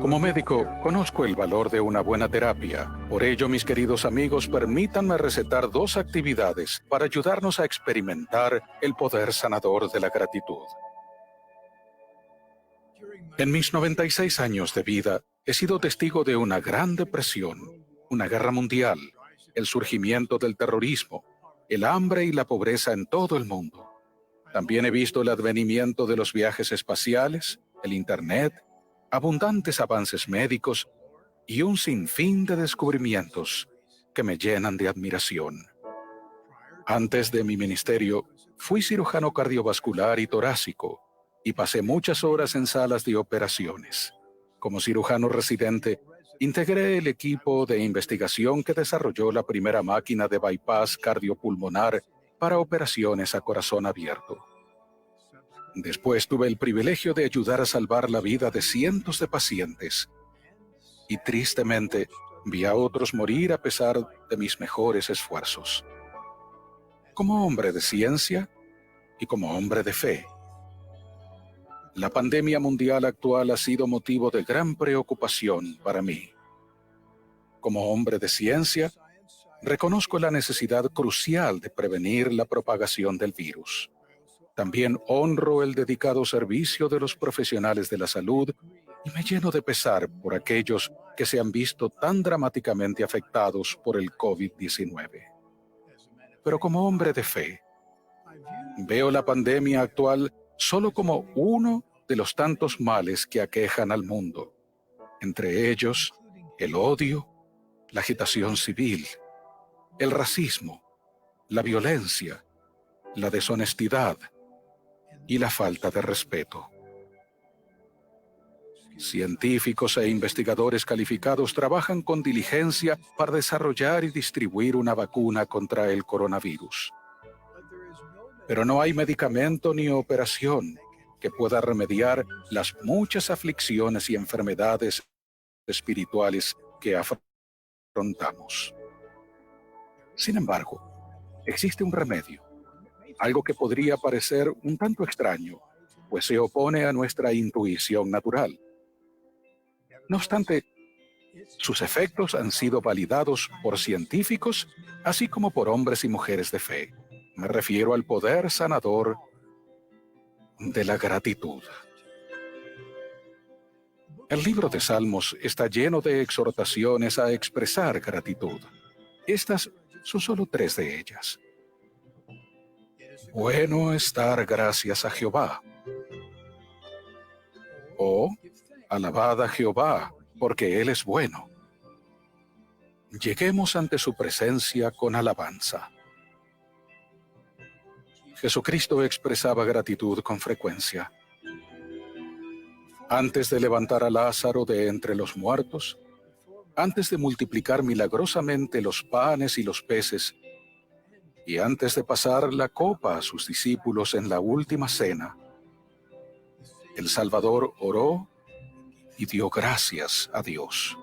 Como médico, conozco el valor de una buena terapia. Por ello, mis queridos amigos, permítanme recetar dos actividades para ayudarnos a experimentar el poder sanador de la gratitud. En mis 96 años de vida, he sido testigo de una gran depresión, una guerra mundial, el surgimiento del terrorismo, el hambre y la pobreza en todo el mundo. También he visto el advenimiento de los viajes espaciales, el Internet, abundantes avances médicos y un sinfín de descubrimientos que me llenan de admiración. Antes de mi ministerio, fui cirujano cardiovascular y torácico y pasé muchas horas en salas de operaciones. Como cirujano residente, integré el equipo de investigación que desarrolló la primera máquina de bypass cardiopulmonar para operaciones a corazón abierto. Después tuve el privilegio de ayudar a salvar la vida de cientos de pacientes y tristemente vi a otros morir a pesar de mis mejores esfuerzos. Como hombre de ciencia y como hombre de fe, la pandemia mundial actual ha sido motivo de gran preocupación para mí. Como hombre de ciencia, reconozco la necesidad crucial de prevenir la propagación del virus. También honro el dedicado servicio de los profesionales de la salud y me lleno de pesar por aquellos que se han visto tan dramáticamente afectados por el COVID-19. Pero como hombre de fe, veo la pandemia actual solo como uno de los tantos males que aquejan al mundo, entre ellos el odio, la agitación civil, el racismo, la violencia, la deshonestidad y la falta de respeto. Científicos e investigadores calificados trabajan con diligencia para desarrollar y distribuir una vacuna contra el coronavirus. Pero no hay medicamento ni operación que pueda remediar las muchas aflicciones y enfermedades espirituales que afrontamos. Sin embargo, existe un remedio, algo que podría parecer un tanto extraño, pues se opone a nuestra intuición natural. No obstante, sus efectos han sido validados por científicos, así como por hombres y mujeres de fe. Me refiero al poder sanador de la gratitud. El libro de Salmos está lleno de exhortaciones a expresar gratitud. Estas son solo 3 de ellas. Bueno es dar gracias a Jehová. O, alabad a Jehová, porque Él es bueno. Lleguemos ante su presencia con alabanza. Jesucristo expresaba gratitud con frecuencia. Antes de levantar a Lázaro de entre los muertos, antes de multiplicar milagrosamente los panes y los peces, y antes de pasar la copa a sus discípulos en la última cena, el Salvador oró y dio gracias a Dios.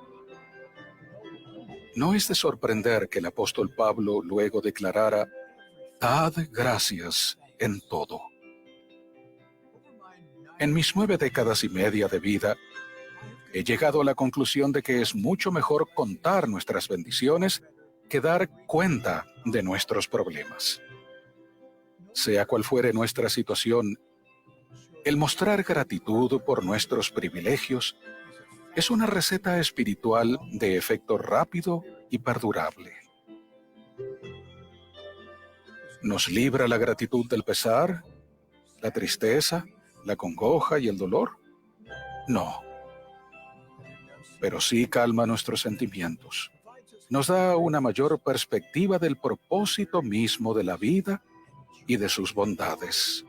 No es de sorprender que el apóstol Pablo luego declarara: «Dad gracias en todo». En mis 9 décadas y media de vida, he llegado a la conclusión de que es mucho mejor contar nuestras bendiciones que dar cuenta de nuestros problemas. Sea cual fuere nuestra situación, el mostrar gratitud por nuestros privilegios es una receta espiritual de efecto rápido y perdurable. ¿Nos libra la gratitud del pesar, la tristeza, la congoja y el dolor? No. Pero sí calma nuestros sentimientos. Nos da una mayor perspectiva del propósito mismo de la vida y de sus bondades.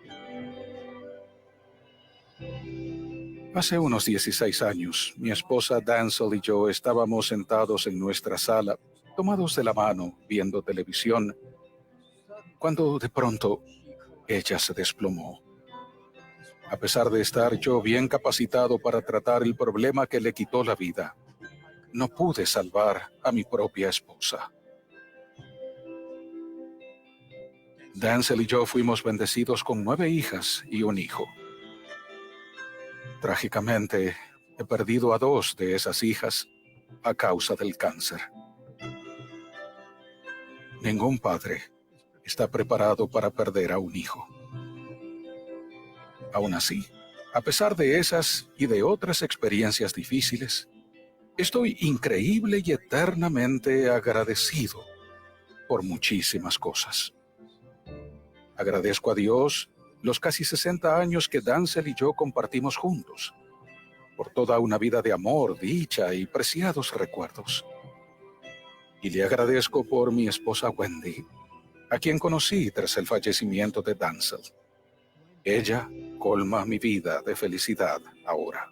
Hace unos 16 años, mi esposa Dancel y yo estábamos sentados en nuestra sala, tomados de la mano, viendo televisión, cuando de pronto ella se desplomó. A pesar de estar yo bien capacitado para tratar el problema que le quitó la vida, no pude salvar a mi propia esposa. Dancel y yo fuimos bendecidos con 9 hijas y un hijo. Trágicamente, he perdido a dos de esas hijas a causa del cáncer. Ningún padre está preparado para perder a un hijo. Aún así, a pesar de esas y de otras experiencias difíciles, estoy increíble y eternamente agradecido por muchísimas cosas. Agradezco a Dios los casi 60 años que Dancel y yo compartimos juntos, por toda una vida de amor, dicha y preciados recuerdos. Y le agradezco por mi esposa Wendy, a quien conocí tras el fallecimiento de Dancel. Ella colma mi vida de felicidad ahora.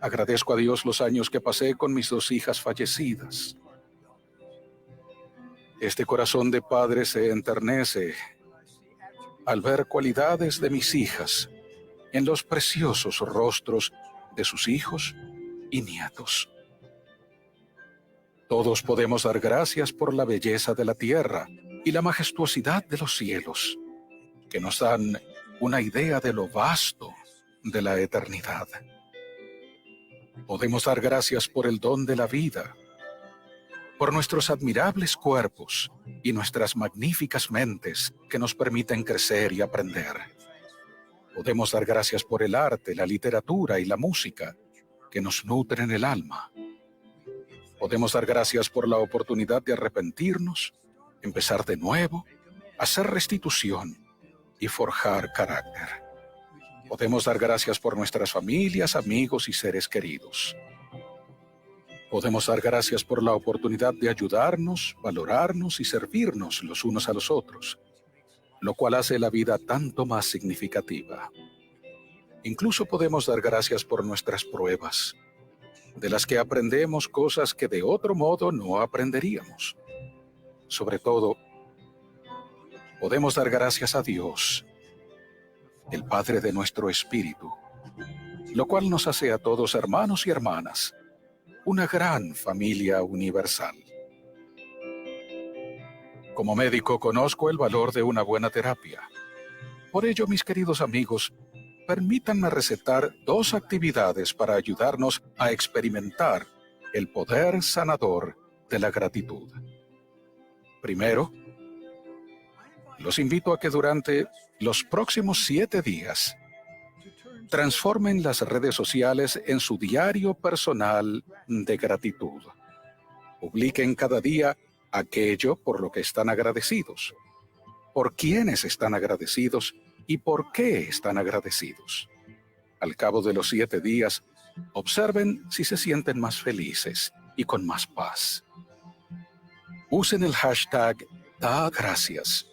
Agradezco a Dios los años que pasé con mis dos hijas fallecidas. Este corazón de padre se enternece al ver cualidades de mis hijas en los preciosos rostros de sus hijos y nietos. Todos podemos dar gracias por la belleza de la tierra y la majestuosidad de los cielos, que nos dan una idea de lo vasto de la eternidad. Podemos dar gracias por el don de la vida, por nuestros admirables cuerpos y nuestras magníficas mentes que nos permiten crecer y aprender. Podemos dar gracias por el arte, la literatura y la música que nos nutren el alma. Podemos dar gracias por la oportunidad de arrepentirnos, empezar de nuevo, hacer restitución y forjar carácter. Podemos dar gracias por nuestras familias, amigos y seres queridos. Podemos dar gracias por la oportunidad de ayudarnos, valorarnos y servirnos los unos a los otros, lo cual hace la vida tanto más significativa. Incluso podemos dar gracias por nuestras pruebas, de las que aprendemos cosas que de otro modo no aprenderíamos. Sobre todo, podemos dar gracias a Dios, el Padre de nuestro espíritu, lo cual nos hace a todos hermanos y hermanas, una gran familia universal. Como médico conozco el valor de una buena terapia. Por ello, mis queridos amigos, permítanme recetar 2 actividades para ayudarnos a experimentar el poder sanador de la gratitud. Primero, los invito a que durante los próximos 7 días transformen las redes sociales en su diario personal de gratitud. Publiquen cada día aquello por lo que están agradecidos, por quienes están agradecidos y por qué están agradecidos. Al cabo de los 7 días, observen si se sienten más felices y con más paz. Usen el hashtag #DaGracias.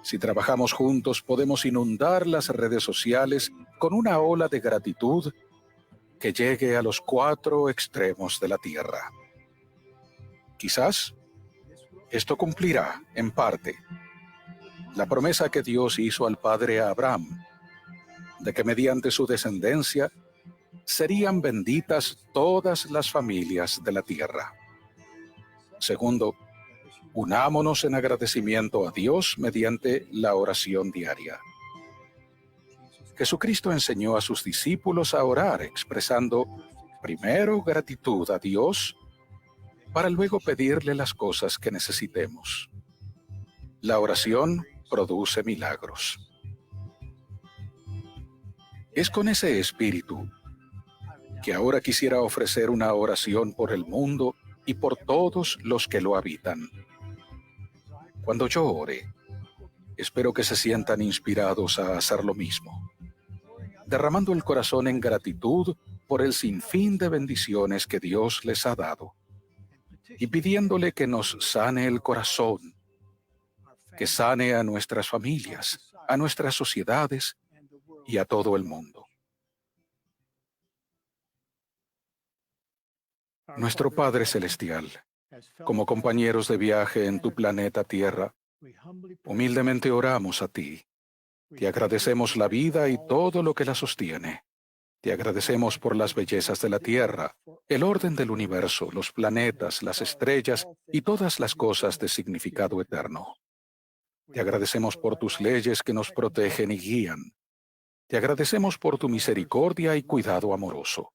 Si trabajamos juntos, podemos inundar las redes sociales con una ola de gratitud que llegue a los 4 extremos de la tierra. Quizás esto cumplirá, en parte, la promesa que Dios hizo al padre Abraham, de que mediante su descendencia serían benditas todas las familias de la tierra. Segundo, unámonos en agradecimiento a Dios mediante la oración diaria. Jesucristo enseñó a sus discípulos a orar expresando primero gratitud a Dios para luego pedirle las cosas que necesitemos. La oración produce milagros. Es con ese espíritu que ahora quisiera ofrecer una oración por el mundo y por todos los que lo habitan. Cuando yo ore, espero que se sientan inspirados a hacer lo mismo, derramando el corazón en gratitud por el sinfín de bendiciones que Dios les ha dado y pidiéndole que nos sane el corazón, que sane a nuestras familias, a nuestras sociedades y a todo el mundo. Nuestro Padre Celestial, como compañeros de viaje en tu planeta Tierra, humildemente oramos a ti. Te agradecemos la vida y todo lo que la sostiene. Te agradecemos por las bellezas de la Tierra, el orden del universo, los planetas, las estrellas y todas las cosas de significado eterno. Te agradecemos por tus leyes que nos protegen y guían. Te agradecemos por tu misericordia y cuidado amoroso.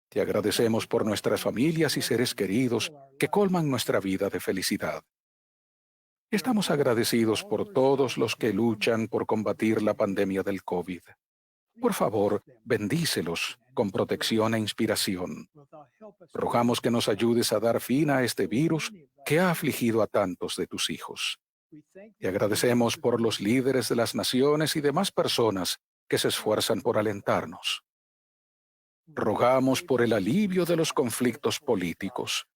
Te agradecemos por nuestras familias y seres queridos que colman nuestra vida de felicidad. Estamos agradecidos por todos los que luchan por combatir la pandemia del COVID. Por favor, bendícelos con protección e inspiración. Rogamos que nos ayudes a dar fin a este virus que ha afligido a tantos de tus hijos. Te agradecemos por los líderes de las naciones y demás personas que se esfuerzan por alentarnos. Rogamos por el alivio de los conflictos políticos.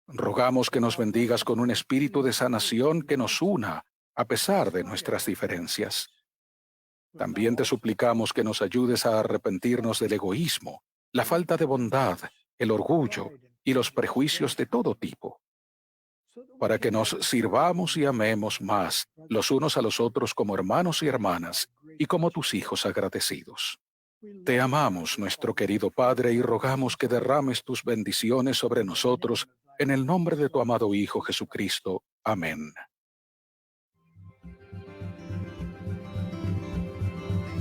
Rogamos que nos bendigas con un espíritu de sanación que nos una a pesar de nuestras diferencias. También te suplicamos que nos ayudes a arrepentirnos del egoísmo, la falta de bondad, el orgullo y los prejuicios de todo tipo, para que nos sirvamos y amemos más los unos a los otros como hermanos y hermanas y como tus hijos agradecidos. Te amamos, nuestro querido Padre, y rogamos que derrames tus bendiciones sobre nosotros en el nombre de tu amado Hijo Jesucristo. Amén.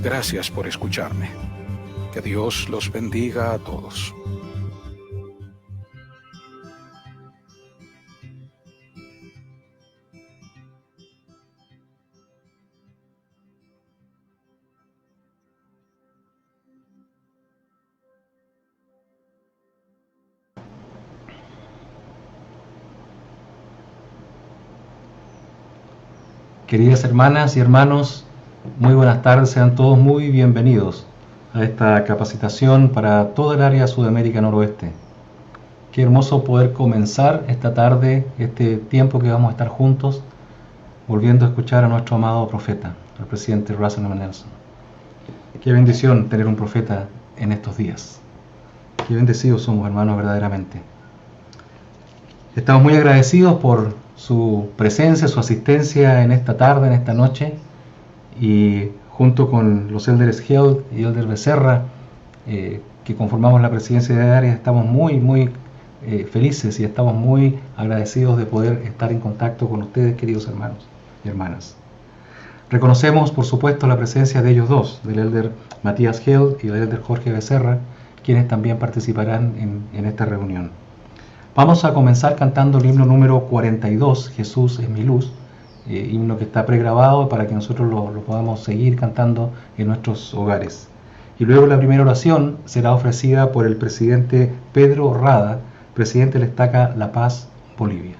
Gracias por escucharme. Que Dios los bendiga a todos. Queridas hermanas y hermanos, muy buenas tardes, sean todos muy bienvenidos a esta capacitación para toda el área Sudamérica Noroeste. Qué hermoso poder comenzar esta tarde, este tiempo que vamos a estar juntos, volviendo a escuchar a nuestro amado profeta, al presidente Russell M. Nelson. Qué bendición tener un profeta en estos días. Qué bendecidos somos, hermanos, verdaderamente. Estamos muy agradecidos por su presencia, su asistencia en esta tarde, en esta noche, y junto con los elders Held y elder Becerra, que conformamos la presidencia de área, estamos muy felices y estamos muy agradecidos de poder estar en contacto con ustedes, queridos hermanos y hermanas. Reconocemos, por supuesto, la presencia de ellos dos, del elder Matías Held y del elder Jorge Becerra, quienes también participarán en esta reunión. Vamos a comenzar cantando el himno número 42, Jesús es mi luz, himno que está pregrabado para que nosotros lo podamos seguir cantando en nuestros hogares. Y luego la primera oración será ofrecida por el presidente Pedro Rada, presidente de la Estaca La Paz, Bolivia.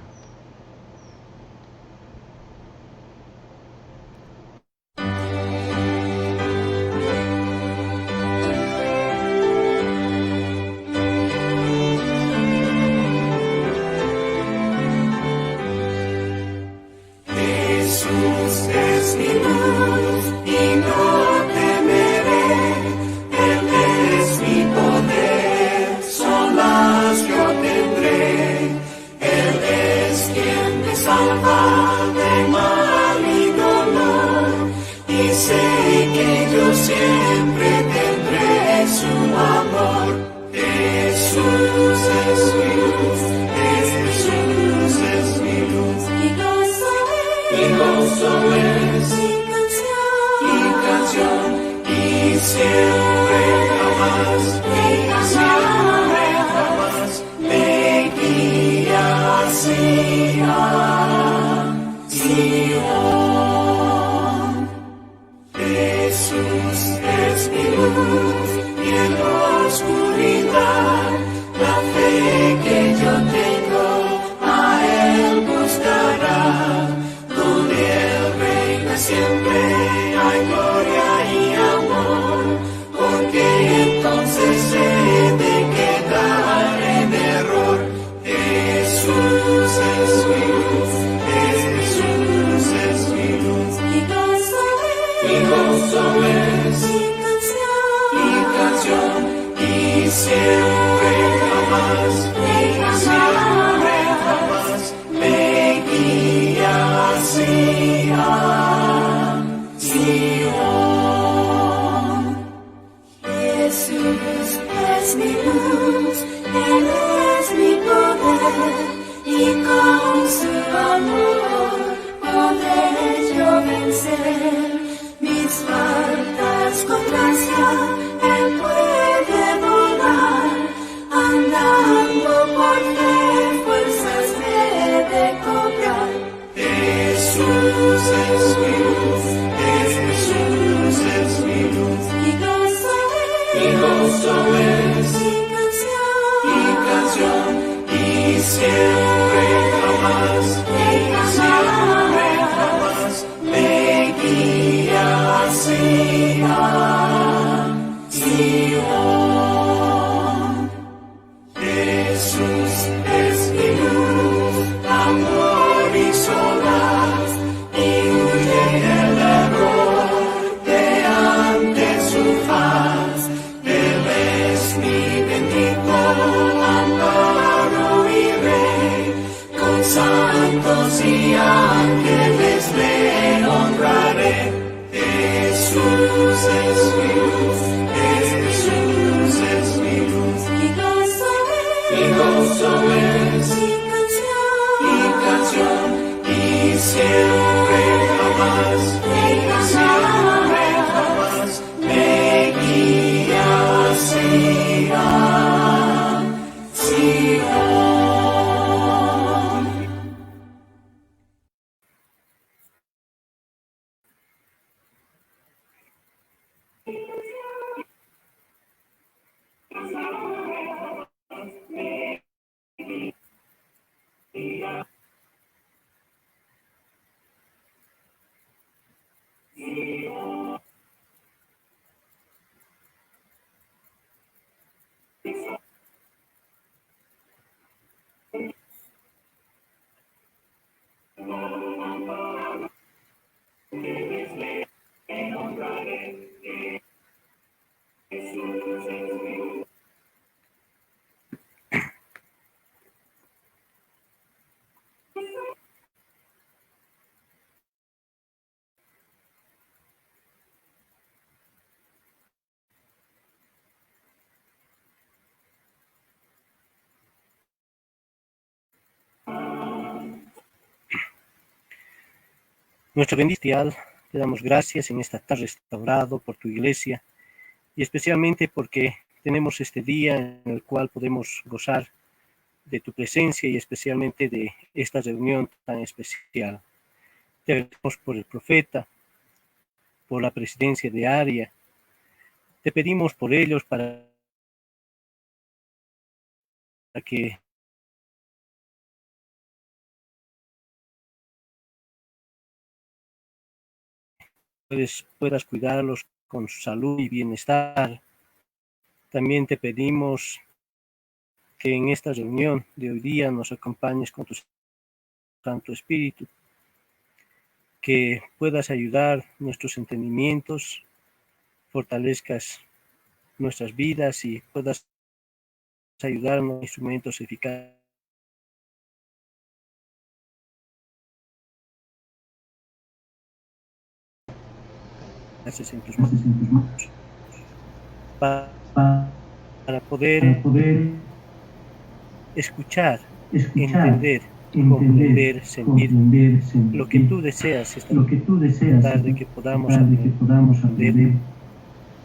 Mis faltas contra y gozo es y canción y siempre jamás me guía Sion. Jesús es mi luz, amor y solaz, y huye el error de ante su faz. Él es mi bendito amparo y rey, con santos y ángeles le honraré. Jesús es mi luz, Jesús es mi luz, y gozo es, y canción, y siempre jamás me guía Sion. Nuestra bendita, te damos gracias en esta tarde restaurado por tu iglesia y especialmente porque tenemos este día en el cual podemos gozar de tu presencia y especialmente de esta reunión tan especial. Te agradecemos por el profeta, por la presidencia de área. Te pedimos por ellos para que puedas cuidarlos con su salud y bienestar. También te pedimos que en esta reunión de hoy día nos acompañes con tu Santo Espíritu, que puedas ayudar nuestros entendimientos, fortalezcas nuestras vidas y puedas ayudarnos a instrumentos eficaces en tus manos para poder escuchar, entender, comprender, sentir lo que tú deseas esta tarde, que podamos aprender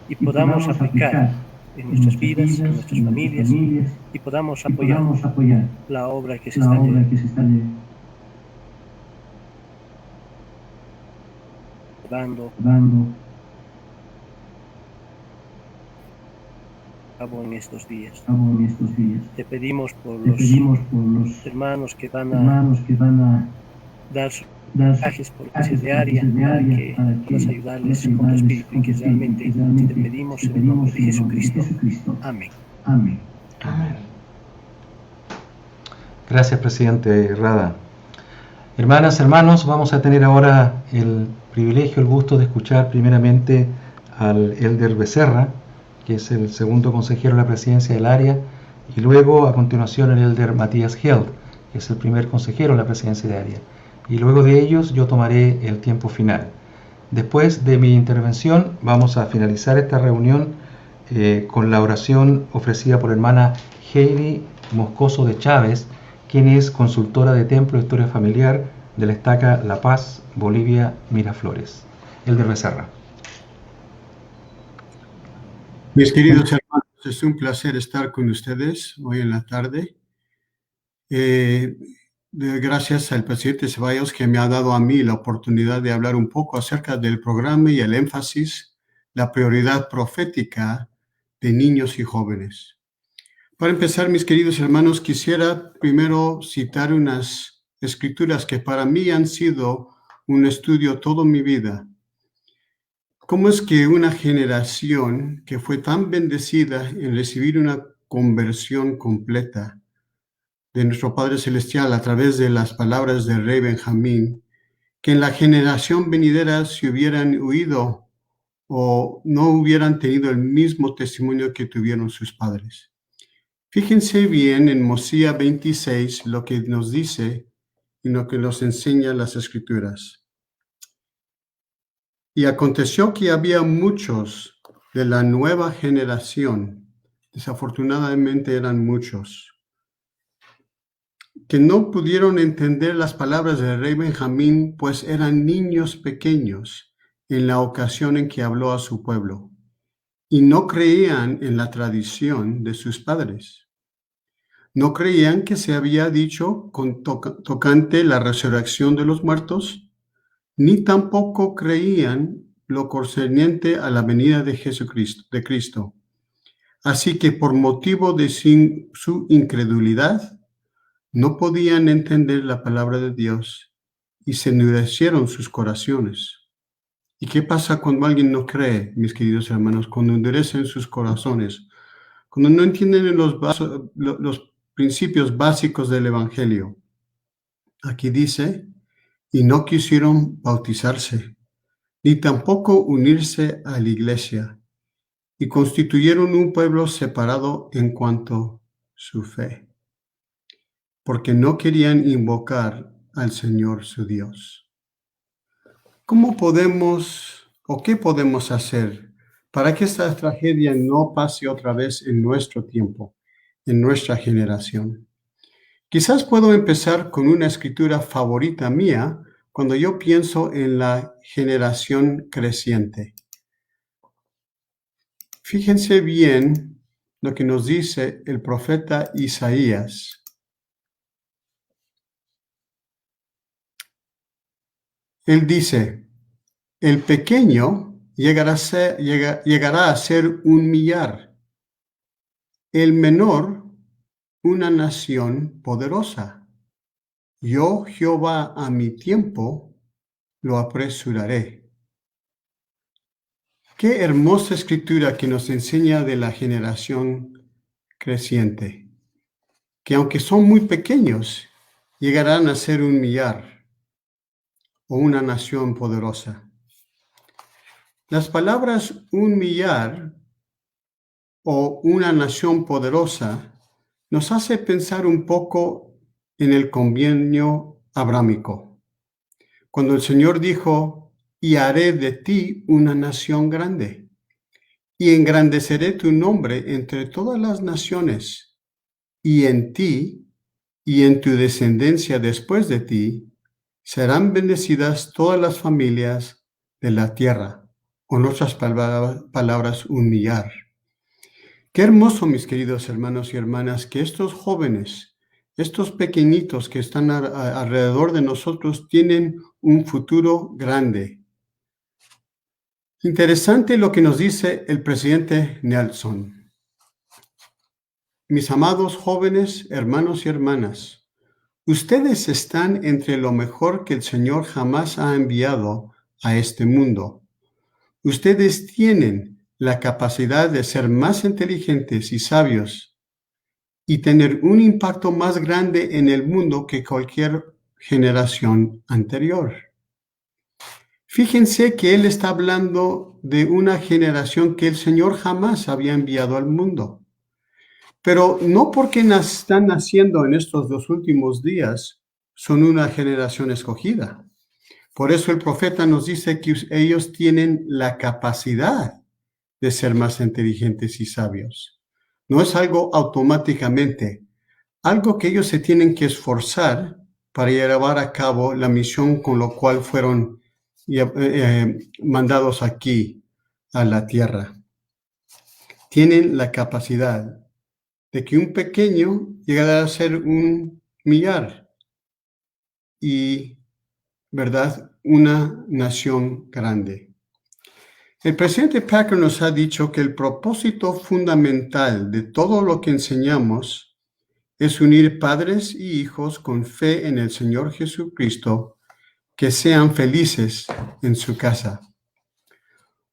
y podamos aplicar en nuestras vidas, en nuestras familias, y podamos apoyar la obra que se está llevando en estos días. Te pedimos por los hermanos que van a dar sus mensajes por la diaria, para que puedas ayudarles con tu espíritu y que realmente te pedimos en el nombre de Jesucristo. Amén. Amén. Gracias, presidente Rada. Hermanas, hermanos, vamos a tener ahora el privilegio, el gusto de escuchar primeramente al Elder Becerra, que es el segundo consejero de la presidencia del área, y luego a continuación el Elder Matías Held, que es el primer consejero de la presidencia del área. Y luego de ellos yo tomaré el tiempo final. Después de mi intervención vamos a finalizar esta reunión con la oración ofrecida por hermana Heidi Moscoso de Chávez, quien es consultora de Templo de Historia Familiar de la Estaca La Paz, Bolivia, Miraflores. Elder Becerra. Mis queridos hermanos, es un placer estar con ustedes hoy en la tarde. Gracias al presidente Ceballos, que me ha dado a mí la oportunidad de hablar un poco acerca del programa y el énfasis, la prioridad profética de niños y jóvenes. Para empezar, mis queridos hermanos, quisiera primero citar unas escrituras que para mí han sido un estudio toda mi vida. ¿Cómo es que una generación que fue tan bendecida en recibir una conversión completa de nuestro Padre Celestial a través de las palabras del rey Benjamín, que en la generación venidera se hubieran huido o no hubieran tenido el mismo testimonio que tuvieron sus padres? Fíjense bien en Mosías 26 lo que nos dice y lo que nos enseña las Escrituras. Y aconteció que había muchos de la nueva generación, desafortunadamente eran muchos, que no pudieron entender las palabras del rey Benjamín, pues eran niños pequeños en la ocasión en que habló a su pueblo, y no creían en la tradición de sus padres. No creían que se había dicho tocante la resurrección de los muertos, ni tampoco creían lo concerniente a la venida de Cristo. Así que por motivo de su incredulidad, no podían entender la palabra de Dios y se endurecieron sus corazones. ¿Y qué pasa cuando alguien no cree, mis queridos hermanos? Cuando endurecen sus corazones, cuando no entienden los principios básicos del Evangelio. Aquí dice, y no quisieron bautizarse, ni tampoco unirse a la iglesia, y constituyeron un pueblo separado en cuanto a su fe, porque no querían invocar al Señor su Dios. ¿Cómo podemos o qué podemos hacer para que esta tragedia no pase otra vez en nuestro tiempo, en nuestra generación? Quizás puedo empezar con una escritura favorita mía cuando yo pienso en la generación creciente. Fíjense bien lo que nos dice el profeta Isaías. Él dice, el pequeño llegará a ser un millar, el menor una nación poderosa. Yo, Jehová, a mi tiempo lo apresuraré. Qué hermosa escritura que nos enseña de la generación creciente, que aunque son muy pequeños, llegarán a ser un millar o una nación poderosa. Las palabras un millar o una nación poderosa nos hace pensar un poco en el convenio abrámico, cuando el Señor dijo, y haré de ti una nación grande, y engrandeceré tu nombre entre todas las naciones, y en ti y en tu descendencia después de ti serán bendecidas todas las familias de la tierra, o en otras palabras, un millar. Qué hermoso, mis queridos hermanos y hermanas, que estos jóvenes, estos pequeñitos que están alrededor de nosotros tienen un futuro grande. Interesante lo que nos dice el presidente Nelson. Mis amados jóvenes, hermanos y hermanas, ustedes están entre lo mejor que el Señor jamás ha enviado a este mundo. Ustedes tienen la capacidad de ser más inteligentes y sabios y tener un impacto más grande en el mundo que cualquier generación anterior. Fíjense que él está hablando de una generación que el Señor jamás había enviado al mundo. Pero no porque están naciendo en estos 2 últimos días, son una generación escogida. Por eso el profeta nos dice que ellos tienen la capacidad de ser más inteligentes y sabios. No es algo automáticamente, algo que ellos se tienen que esforzar para llevar a cabo la misión con lo cual fueron mandados aquí a la tierra. Tienen la capacidad de que un pequeño llegará a ser un millar y, ¿verdad?, una nación grande. El presidente Packer nos ha dicho que el propósito fundamental de todo lo que enseñamos es unir padres y hijos con fe en el Señor Jesucristo, que sean felices en su casa.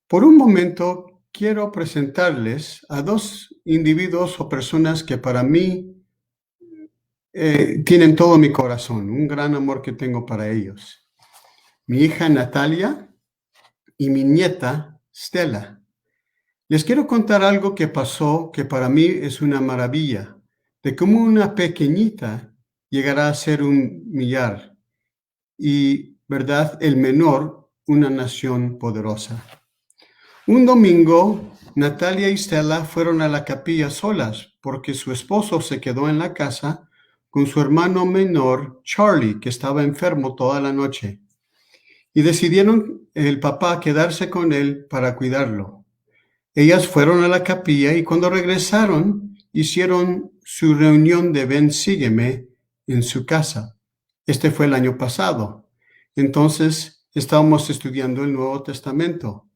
Por un momento, quiero presentarles a dos individuos o personas que para mí tienen todo mi corazón, un gran amor que tengo para ellos. Mi hija Natalia y mi nieta Stella. Les quiero contar algo que pasó que para mí es una maravilla, de cómo una pequeñita llegará a ser un millar y, ¿verdad?, el menor, una nación poderosa. Un domingo, Natalia y Stella fueron a la capilla solas porque su esposo se quedó en la casa con su hermano menor, Charlie, que estaba enfermo toda la noche. Y decidieron el papá quedarse con él para cuidarlo. Ellas fueron a la capilla y cuando regresaron, hicieron su reunión de Ven, Sígueme en su casa. Este fue el año pasado. Entonces, estábamos estudiando el Nuevo Testamento.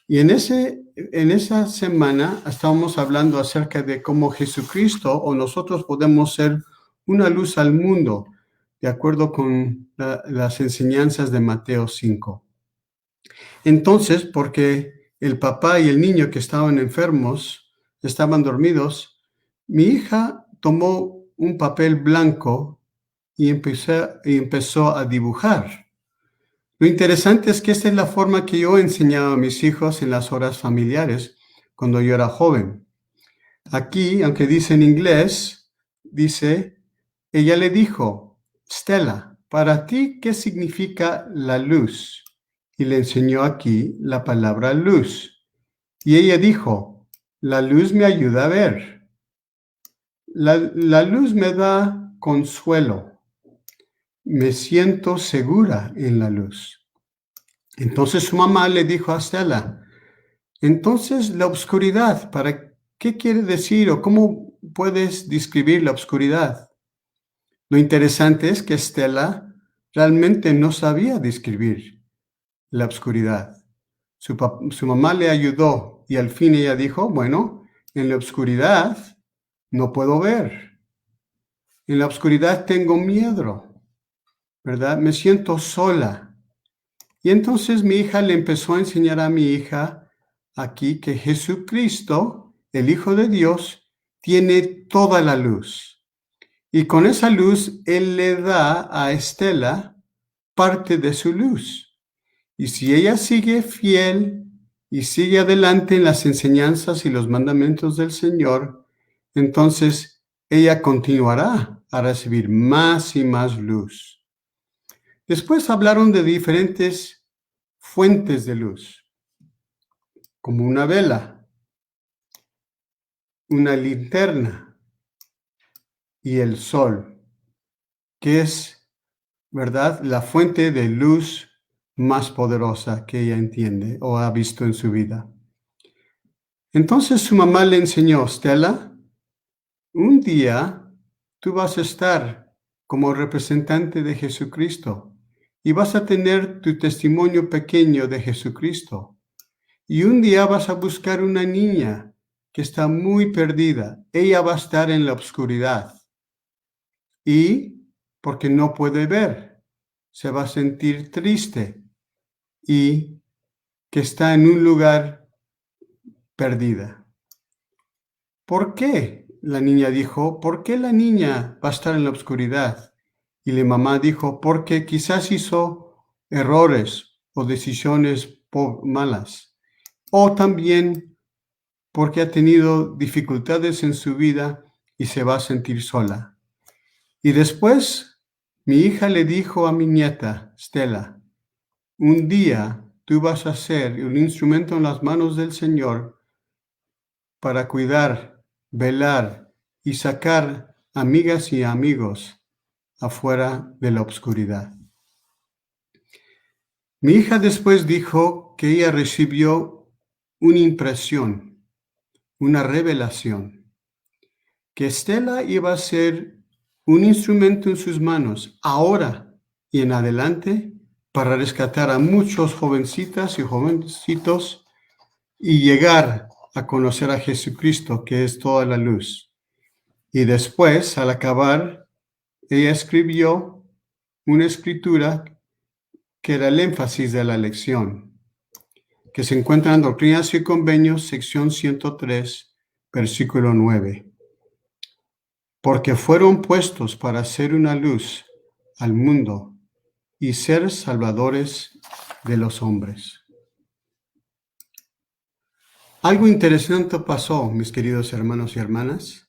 Y en esa semana estábamos hablando acerca de cómo Jesucristo o nosotros podemos ser una luz al mundo, de acuerdo con las enseñanzas de Mateo 5. Entonces, porque el papá y el niño que estaban enfermos estaban dormidos, mi hija tomó un papel blanco y empezó a dibujar. Lo interesante es que esta es la forma que yo enseñaba a mis hijos en las horas familiares cuando yo era joven. Aquí, aunque dice en inglés, ella le dijo, Stella, ¿para ti qué significa la luz? Y le enseñó aquí la palabra luz. Y ella dijo, la luz me ayuda a ver. La luz me da consuelo. Me siento segura en la luz. Entonces su mamá le dijo a Stella, entonces la oscuridad, ¿para qué quiere decir o cómo puedes describir la oscuridad? Lo interesante es que Stella realmente no sabía describir la oscuridad. Su mamá le ayudó y al fin ella dijo, bueno, en la oscuridad no puedo ver. En la oscuridad tengo miedo, ¿verdad? Me siento sola. Y entonces mi hija le empezó a enseñar a mi hija aquí que Jesucristo, el Hijo de Dios, tiene toda la luz. Y con esa luz, Él le da a Stella parte de su luz. Y si ella sigue fiel y sigue adelante en las enseñanzas y los mandamientos del Señor, entonces ella continuará a recibir más y más luz. Después hablaron de diferentes fuentes de luz, como una vela, una linterna y el sol, que es, ¿verdad?, la fuente de luz más poderosa que ella entiende o ha visto en su vida. Entonces su mamá le enseñó, Stella, un día tú vas a estar como representante de Jesucristo y vas a tener tu testimonio pequeño de Jesucristo. Y un día vas a buscar una niña que está muy perdida. Ella va a estar en la oscuridad y porque no puede ver, se va a sentir triste y que está en un lugar perdida. ¿Por qué? La niña dijo, ¿por qué la niña va a estar en la oscuridad? Y la mamá dijo, porque quizás hizo errores o decisiones malas. O también porque ha tenido dificultades en su vida y se va a sentir sola. Y después mi hija le dijo a mi nieta, Stella, un día tú vas a ser un instrumento en las manos del Señor para cuidar, velar y sacar amigas y amigos afuera de la oscuridad. Mi hija después dijo que ella recibió una impresión, una revelación, que Stella iba a ser un instrumento en sus manos ahora y en adelante para rescatar a muchos jovencitas y jovencitos y llegar a conocer a Jesucristo, que es toda la luz. Y después, al acabar, ella escribió una escritura que era el énfasis de la lección, que se encuentra en Doctrinas y Convenios, sección 103, versículo 9. Porque fueron puestos para ser una luz al mundo y ser salvadores de los hombres. Algo interesante pasó, mis queridos hermanos y hermanas.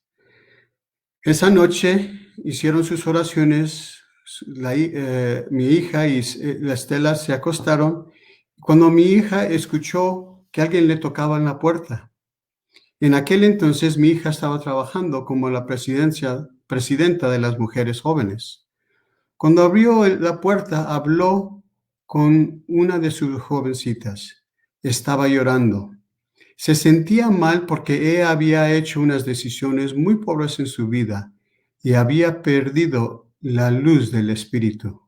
Esa noche hicieron sus oraciones, mi hija y la Estela se acostaron cuando mi hija escuchó que alguien le tocaba en la puerta. En aquel entonces mi hija estaba trabajando como la presidenta de las mujeres jóvenes. Cuando abrió la puerta, habló con una de sus jovencitas. Estaba llorando. Se sentía mal porque ella había hecho unas decisiones muy pobres en su vida y había perdido la luz del Espíritu.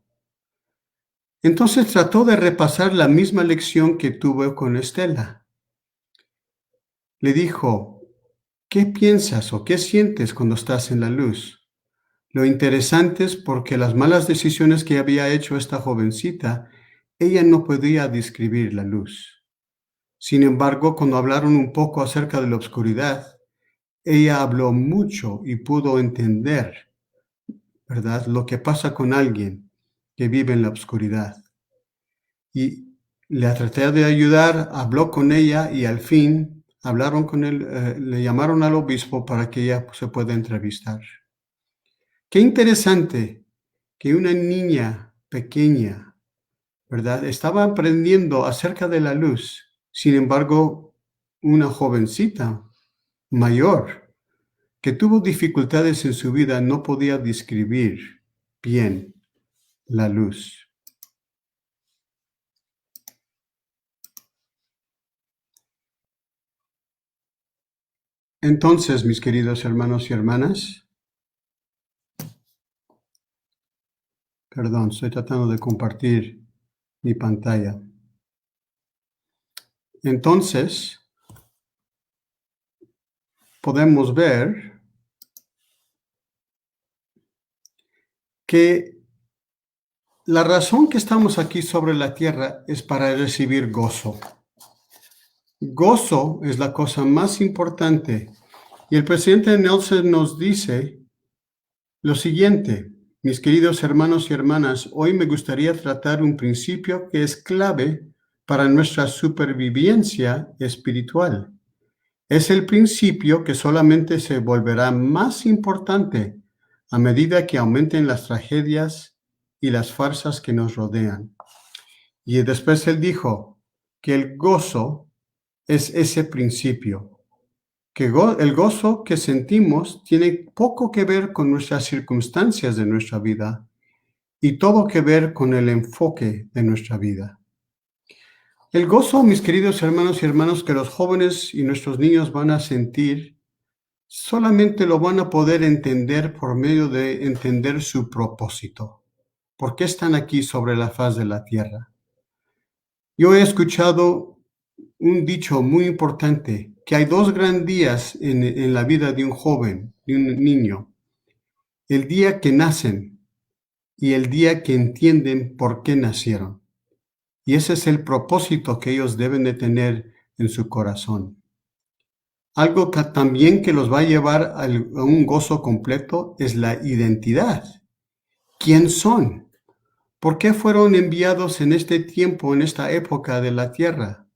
Entonces trató de repasar la misma lección que tuvo con Estela. Le dijo, ¿qué piensas o qué sientes cuando estás en la luz? Lo interesante es porque las malas decisiones que había hecho esta jovencita, ella no podía describir la luz. Sin embargo, cuando hablaron un poco acerca de la oscuridad, ella habló mucho y pudo entender, ¿verdad?, lo que pasa con alguien que vive en la oscuridad. Y le traté de ayudar, habló con ella y al fin hablaron con él, le llamaron al obispo para que ella se pueda entrevistar. Qué interesante que una niña pequeña, ¿verdad?, estaba aprendiendo acerca de la luz. Sin embargo, una jovencita mayor que tuvo dificultades en su vida no podía describir bien la luz. Entonces, mis queridos hermanos y hermanas, perdón, estoy tratando de compartir mi pantalla. Entonces, podemos ver que la razón que estamos aquí sobre la tierra es para recibir gozo. Gozo es la cosa más importante. Y el presidente Nelson nos dice lo siguiente, mis queridos hermanos y hermanas, hoy me gustaría tratar un principio que es clave para nuestra supervivencia espiritual. Es el principio que solamente se volverá más importante a medida que aumenten las tragedias y las farsas que nos rodean. Y después él dijo que el gozo es ese principio, que el gozo que sentimos tiene poco que ver con nuestras circunstancias de nuestra vida y todo que ver con el enfoque de nuestra vida. El gozo, mis queridos hermanos y hermanas, que los jóvenes y nuestros niños van a sentir, solamente lo van a poder entender por medio de entender su propósito. ¿Por qué están aquí sobre la faz de la tierra? Yo he escuchado un dicho muy importante, que hay dos grandes días en la vida de un joven, de un niño. El día que nacen y el día que entienden por qué nacieron. Y ese es el propósito que ellos deben de tener en su corazón. Algo que también que los va a llevar a un gozo completo es la identidad. ¿Quién son? ¿Por qué fueron enviados en este tiempo, en esta época de la tierra?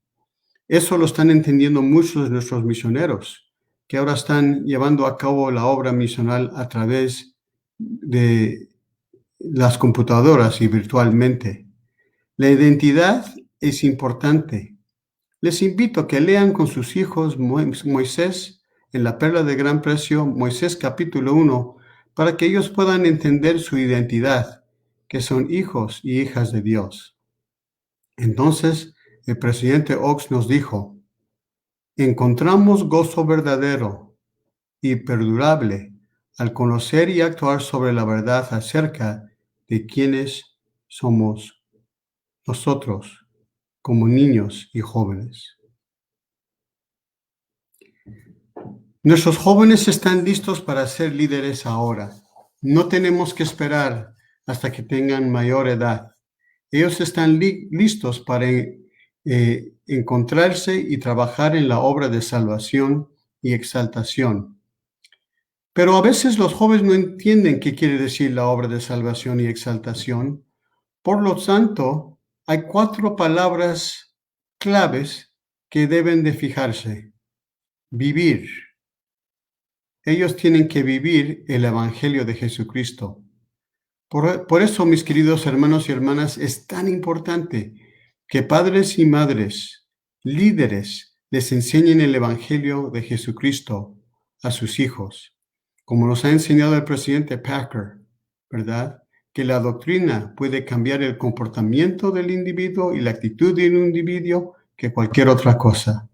Eso lo están entendiendo muchos de nuestros misioneros, que ahora están llevando a cabo la obra misional a través de las computadoras y virtualmente. La identidad es importante. Les invito a que lean con sus hijos Moisés en la Perla de Gran Precio, Moisés capítulo 1, para que ellos puedan entender su identidad, que son hijos y hijas de Dios. Entonces, el presidente Oaks nos dijo, encontramos gozo verdadero y perdurable al conocer y actuar sobre la verdad acerca de quiénes somos nosotros como niños y jóvenes. Nuestros jóvenes están listos para ser líderes ahora. No tenemos que esperar hasta que tengan mayor edad. Ellos están listos para encontrarse y trabajar en la obra de salvación y exaltación. Pero a veces los jóvenes no entienden qué quiere decir la obra de salvación y exaltación. Por lo tanto, hay 4 palabras claves que deben de fijarse. Vivir. Ellos tienen que vivir el Evangelio de Jesucristo. Por eso, mis queridos hermanos y hermanas, es tan importante que padres y madres, líderes, les enseñen el Evangelio de Jesucristo a sus hijos. Como nos ha enseñado el presidente Packer, ¿verdad? Que la doctrina puede cambiar el comportamiento del individuo y la actitud de un individuo que cualquier otra cosa.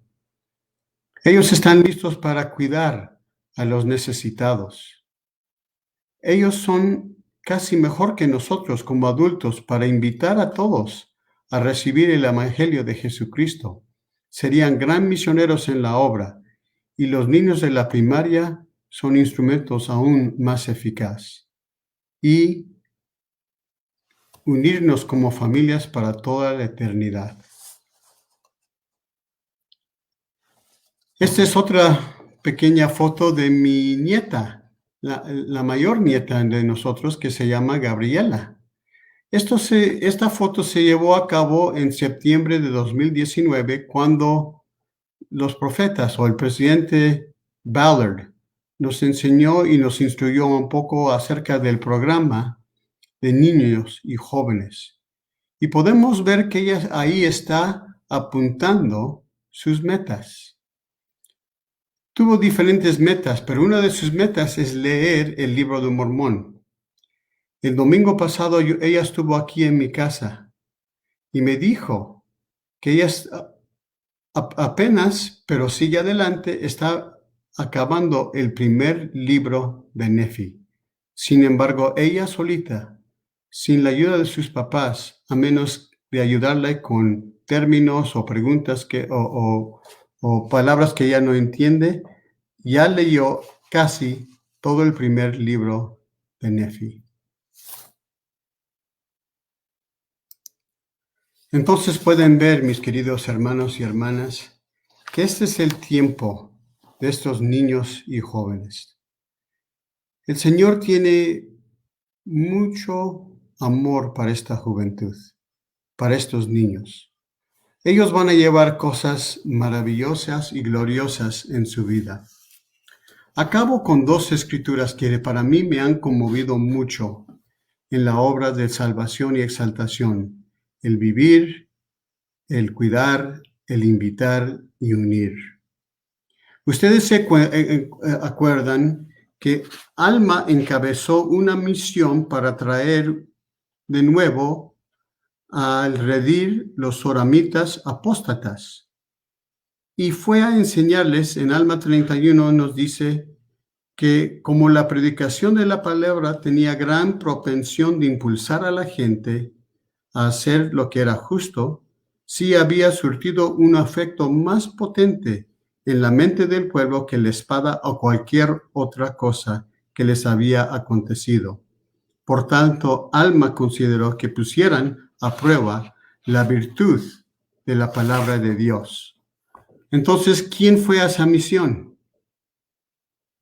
Ellos están listos para cuidar a los necesitados. Ellos son casi mejor que nosotros como adultos para invitar a todos a recibir el Evangelio de Jesucristo. Serían gran misioneros en la obra y los niños de la primaria son instrumentos aún más eficaces. Y unirnos como familias para toda la eternidad. Esta es otra pequeña foto de mi nieta, la mayor nieta de nosotros, que se llama Gabriela. Esta foto se llevó a cabo en septiembre de 2019, cuando los profetas o el presidente Ballard nos enseñó y nos instruyó un poco acerca del programa de niños y jóvenes. Y podemos ver que ella ahí está apuntando sus metas. Tuvo diferentes metas, pero una de sus metas es leer el Libro de Mormón. El domingo pasado ella estuvo aquí en mi casa y me dijo que ella apenas, pero sigue adelante, está acabando el primer libro de Nefi. Sin embargo, ella solita, sin la ayuda de sus papás, a menos de ayudarle con términos o preguntas o palabras que ella no entiende, ya leyó casi todo el primer libro de Nefi. Entonces pueden ver, mis queridos hermanos y hermanas, que este es el tiempo de estos niños y jóvenes. El Señor tiene mucho amor para esta juventud, para estos niños. Ellos van a llevar cosas maravillosas y gloriosas en su vida. Acabo con 2 escrituras que para mí me han conmovido mucho en la obra de salvación y exaltación: el vivir, el cuidar, el invitar y unir. Ustedes se acuerdan que Alma encabezó una misión para traer de nuevo al redil los soramitas apóstatas. Y fue a enseñarles, en Alma 31 nos dice que como la predicación de la palabra tenía gran propensión de impulsar a la gente a hacer lo que era justo, sí había surtido un efecto más potente en la mente del pueblo que la espada o cualquier otra cosa que les había acontecido. Por tanto, Alma consideró que pusieran a prueba la virtud de la palabra de Dios. Entonces, ¿quién fue a esa misión?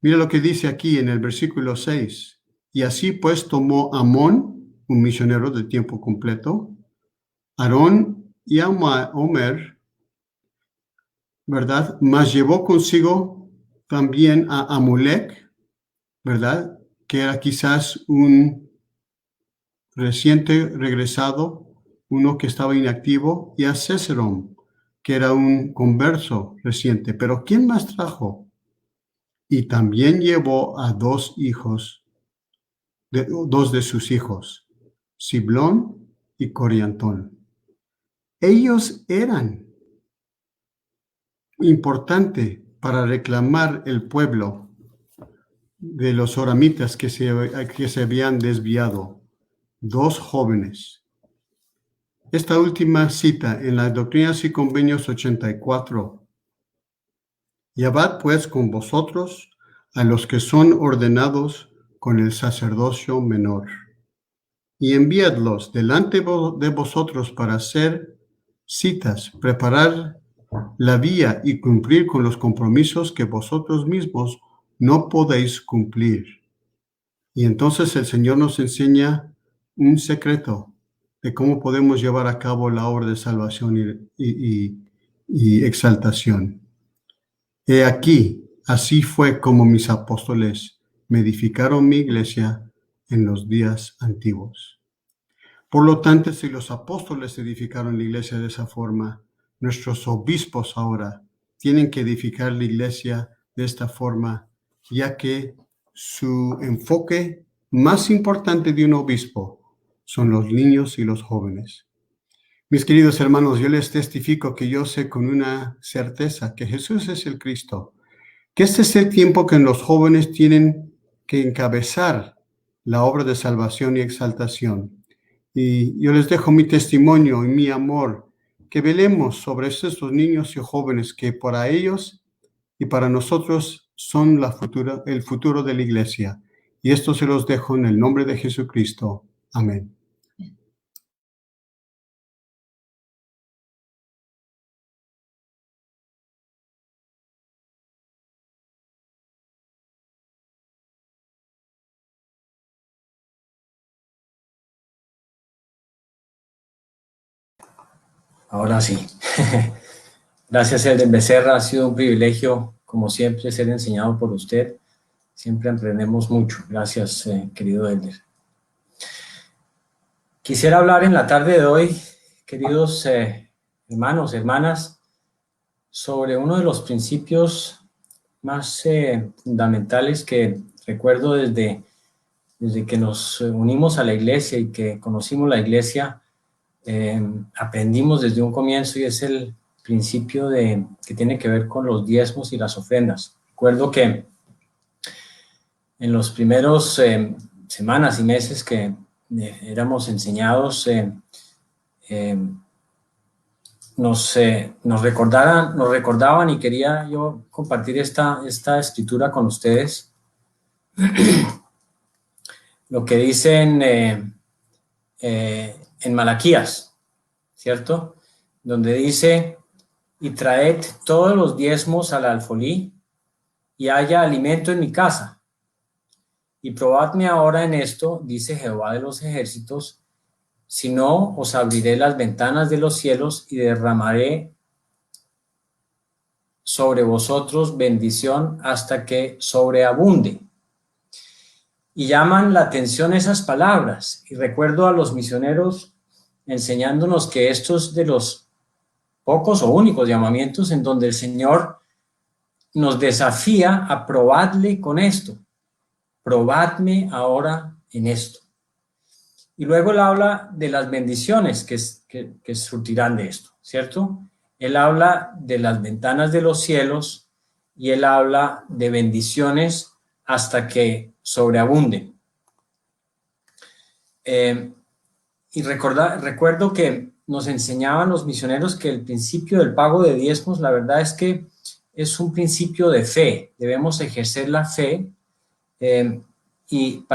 Mira lo que dice aquí en el versículo 6. Y así pues tomó Amón, un misionero de tiempo completo, Aarón y Omer, ¿verdad? Mas llevó consigo también a Amulek, ¿verdad? Que era quizás un reciente regresado, uno que estaba inactivo, y a Césarom, que era un converso reciente. Pero ¿quién más trajo? Y también llevó a 2 hijos, 2 de sus hijos, Siblón y Coriantón. Ellos eran importantes para reclamar el pueblo de los soramitas que se habían desviado. 2 jóvenes. Esta última cita en las Doctrinas y Convenios 84 Llevad pues con vosotros a los que son ordenados con el sacerdocio menor, y enviadlos delante de vosotros para hacer citas, preparar la vía y cumplir con los compromisos que vosotros mismos no podéis cumplir. Y entonces el Señor nos enseña un secreto de cómo podemos llevar a cabo la obra de salvación y exaltación. He aquí, así fue como mis apóstoles me edificaron mi iglesia en los días antiguos. Por lo tanto, si los apóstoles edificaron la iglesia de esa forma, nuestros obispos ahora tienen que edificar la iglesia de esta forma, ya que su enfoque más importante de un obispo son los niños y los jóvenes. Mis queridos hermanos, yo les testifico que yo sé con una certeza que Jesús es el Cristo, que este es el tiempo que los jóvenes tienen que encabezar la obra de salvación y exaltación. Y yo les dejo mi testimonio y mi amor, que velemos sobre estos niños y jóvenes que para ellos y para nosotros son el futuro de la iglesia. Y esto se los dejo en el nombre de Jesucristo. Amén. Ahora sí. Gracias, Elder Becerra. Ha sido un privilegio, como siempre, ser enseñado por usted. Siempre aprendemos mucho. Gracias, querido Elder. Quisiera hablar en la tarde de hoy, queridos hermanos, hermanas, sobre uno de los principios más fundamentales que recuerdo desde que nos unimos a la iglesia y que conocimos la iglesia. Aprendimos desde un comienzo, y es el principio que tiene que ver con los diezmos y las ofrendas. Recuerdo que en los primeros semanas y meses que éramos enseñados, nos recordaban, y quería yo compartir esta escritura con ustedes. Lo que dicen en Malaquías, ¿cierto? Donde dice: y traed todos los diezmos al alfolí, y haya alimento en mi casa. Y probadme ahora en esto, dice Jehová de los ejércitos, si no, os abriré las ventanas de los cielos y derramaré sobre vosotros bendición hasta que sobreabunde. Y llaman la atención esas palabras. Y recuerdo a los misioneros enseñándonos que estos de los pocos o únicos llamamientos en donde el Señor nos desafía a probarle con esto. Probadme ahora en esto. Y luego él habla de las bendiciones que surtirán de esto, ¿cierto? Él habla de las ventanas de los cielos y él habla de bendiciones hasta que sobreabunden. Y recuerdo que nos enseñaban los misioneros que el principio del pago de diezmos, la verdad es que es un principio de fe. Debemos ejercer la fe y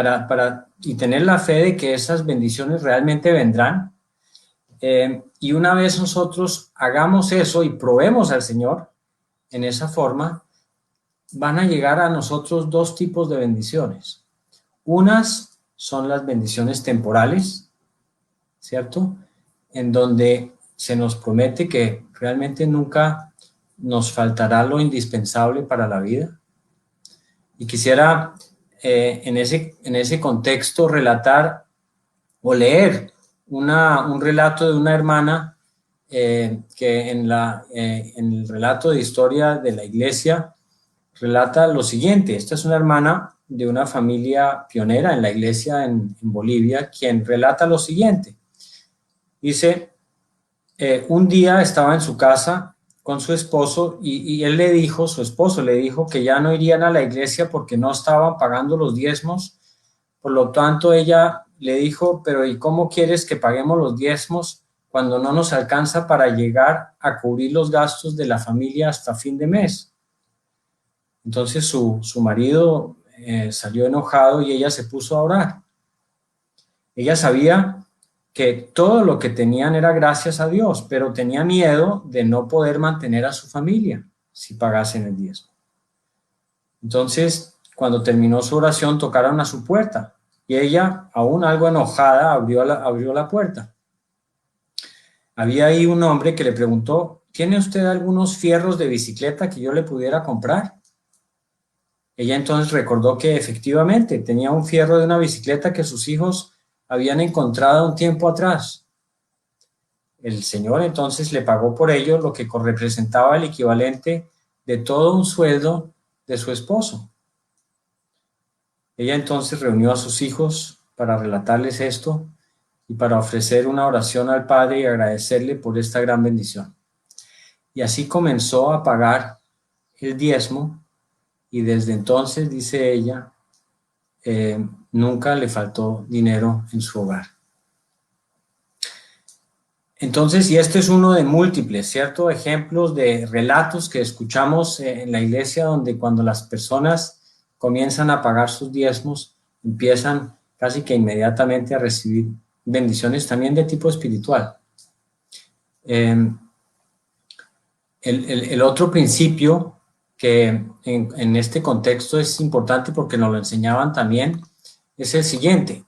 tener la fe de que esas bendiciones realmente vendrán. Y una vez nosotros hagamos eso y probemos al Señor en esa forma, van a llegar a nosotros dos tipos de bendiciones. Unas son las bendiciones temporales, ¿cierto? En donde se nos promete que realmente nunca nos faltará lo indispensable para la vida. Y quisiera en ese contexto relatar o leer un relato de una hermana que en el relato de historia de la iglesia relata lo siguiente. Esta es una hermana de una familia pionera en la iglesia en Bolivia, quien relata lo siguiente. Dice, un día estaba en su casa con su esposo y su esposo le dijo que ya no irían a la iglesia porque no estaban pagando los diezmos. Por lo tanto, ella le dijo, pero ¿y cómo quieres que paguemos los diezmos cuando no nos alcanza para llegar a cubrir los gastos de la familia hasta fin de mes? Entonces su marido salió enojado y ella se puso a orar. Ella sabía que todo lo que tenían era gracias a Dios, pero tenía miedo de no poder mantener a su familia si pagasen el diezmo. Entonces, cuando terminó su oración, tocaron a su puerta y ella, aún algo enojada, abrió la puerta. Había ahí un hombre que le preguntó: ¿tiene usted algunos fierros de bicicleta que yo le pudiera comprar? Ella entonces recordó que efectivamente tenía un fierro de una bicicleta que sus hijos habían encontrado un tiempo atrás. El señor entonces le pagó por ello lo que representaba el equivalente de todo un sueldo de su esposo. Ella entonces reunió a sus hijos para relatarles esto y para ofrecer una oración al Padre y agradecerle por esta gran bendición. Y así comenzó a pagar el diezmo, y desde entonces, dice ella, nunca le faltó dinero en su hogar. Entonces, y este es uno de múltiples, ¿cierto?, ejemplos de relatos que escuchamos en la iglesia, donde cuando las personas comienzan a pagar sus diezmos, empiezan casi que inmediatamente a recibir bendiciones también de tipo espiritual. El otro principio que en este contexto es importante porque nos lo enseñaban también es el siguiente.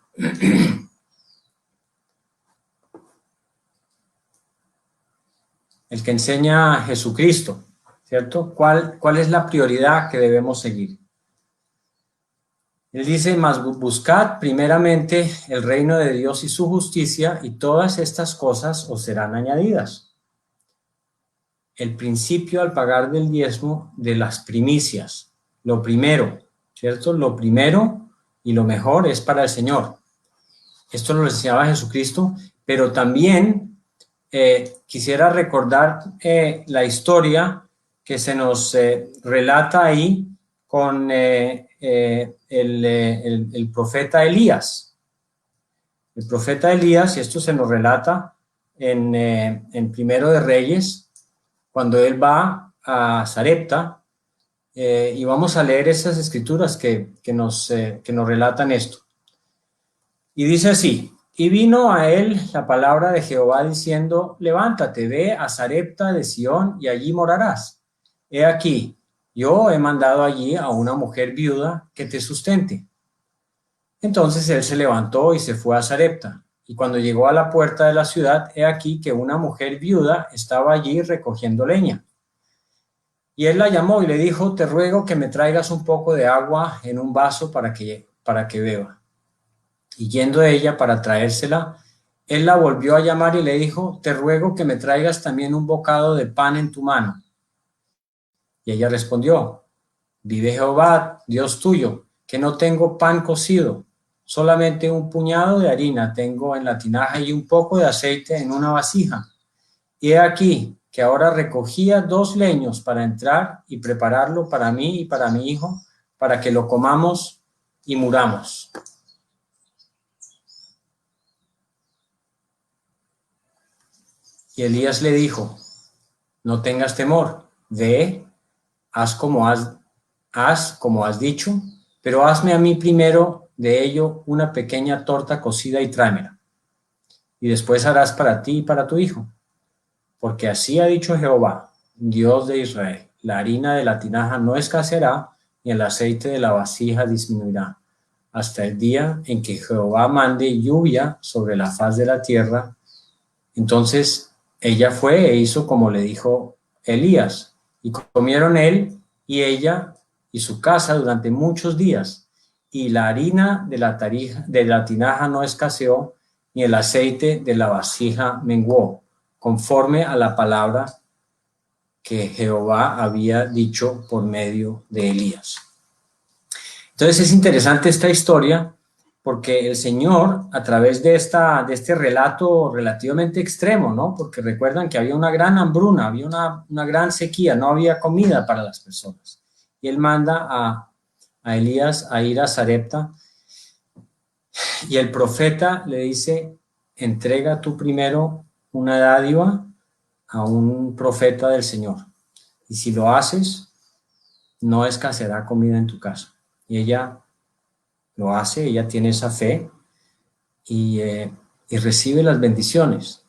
El que enseña Jesucristo, ¿cierto? ¿Cuál es la prioridad que debemos seguir? Él dice: mas buscad primeramente el reino de Dios y su justicia, y todas estas cosas os serán añadidas. El principio al pagar del diezmo de las primicias, lo primero, ¿cierto? Lo primero y lo mejor es para el Señor. Esto lo enseñaba Jesucristo, pero también quisiera recordar la historia que se nos relata ahí con el profeta Elías. El profeta Elías, y esto se nos relata en Primero de Reyes, cuando él va a Sarepta, y vamos a leer esas escrituras que nos relatan esto. Y dice así: y vino a él la palabra de Jehová diciendo: levántate, ve a Sarepta de Sión y allí morarás. He aquí, yo he mandado allí a una mujer viuda que te sustente. Entonces él se levantó y se fue a Sarepta. Y cuando llegó a la puerta de la ciudad, he aquí que una mujer viuda estaba allí recogiendo leña. Y él la llamó y le dijo: te ruego que me traigas un poco de agua en un vaso para que beba. Y yendo ella para traérsela, él la volvió a llamar y le dijo: te ruego que me traigas también un bocado de pan en tu mano. Y ella respondió: vive Jehová, Dios tuyo, que no tengo pan cocido, solamente un puñado de harina tengo en la tinaja y un poco de aceite en una vasija. Y he aquí que ahora recogía 2 leños para entrar y prepararlo para mí y para mi hijo, para que lo comamos y muramos. Y Elías le dijo: no tengas temor, ve, haz como has dicho, pero hazme a mí primero de ello una pequeña torta cocida y tráemela. Y después harás para ti y para tu hijo. Porque así ha dicho Jehová, Dios de Israel: la harina de la tinaja no escaseará, ni el aceite de la vasija disminuirá, hasta el día en que Jehová mande lluvia sobre la faz de la tierra. Entonces ella fue e hizo como le dijo Elías, y comieron él y ella y su casa durante muchos días, y la harina de la tinaja no escaseó, ni el aceite de la vasija menguó, conforme a la palabra que Jehová había dicho por medio de Elías. Entonces es interesante esta historia, porque el Señor, a través de este relato relativamente extremo, ¿no? Porque recuerdan que había una gran hambruna, había una gran sequía, no había comida para las personas. Y Él manda a Elías a ir a Sarepta, y el profeta le dice: entrega tú primero una dádiva a un profeta del Señor. Y si lo haces, no escaseará comida en tu casa. Y ella lo hace, ella tiene esa fe y recibe las bendiciones.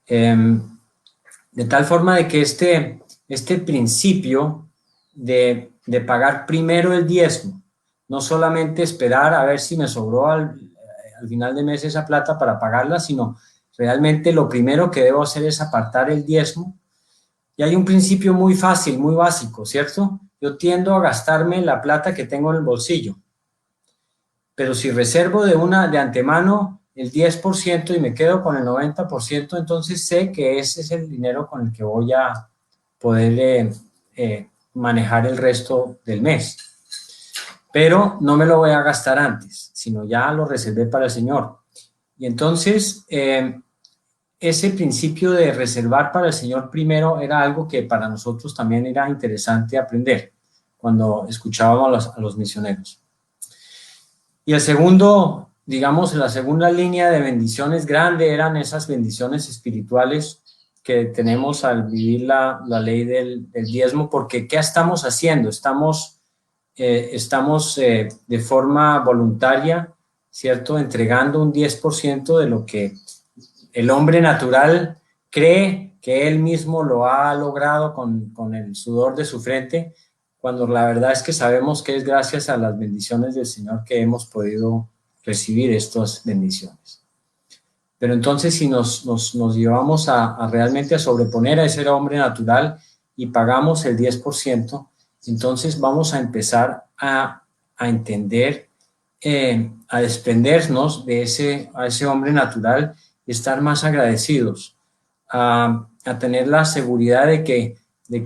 De tal forma de que este principio de pagar primero el diezmo, no solamente esperar a ver si me sobró al final de mes esa plata para pagarla, sino realmente lo primero que debo hacer es apartar el diezmo. Y hay un principio muy fácil, muy básico, ¿cierto? Yo tiendo a gastarme la plata que tengo en el bolsillo, pero si reservo de antemano el 10% y me quedo con el 90%, entonces sé que ese es el dinero con el que voy a poder manejar el resto del mes. Pero no me lo voy a gastar antes, sino ya lo reservé para el Señor. Y entonces, ese principio de reservar para el Señor primero era algo que para nosotros también era interesante aprender cuando escuchábamos a los misioneros. Y el segundo, digamos, la segunda línea de bendiciones grande eran esas bendiciones espirituales que tenemos al vivir la ley del diezmo, porque ¿qué estamos haciendo? Estamos de forma voluntaria, ¿cierto? Entregando un 10% de lo que el hombre natural cree que él mismo lo ha logrado con el sudor de su frente, cuando la verdad es que sabemos que es gracias a las bendiciones del Señor que hemos podido recibir estas bendiciones. Pero entonces si nos llevamos realmente a sobreponer a ese hombre natural y pagamos el 10%, entonces vamos a empezar a entender, a desprendernos de ese hombre natural y estar más agradecidos, a tener la seguridad de que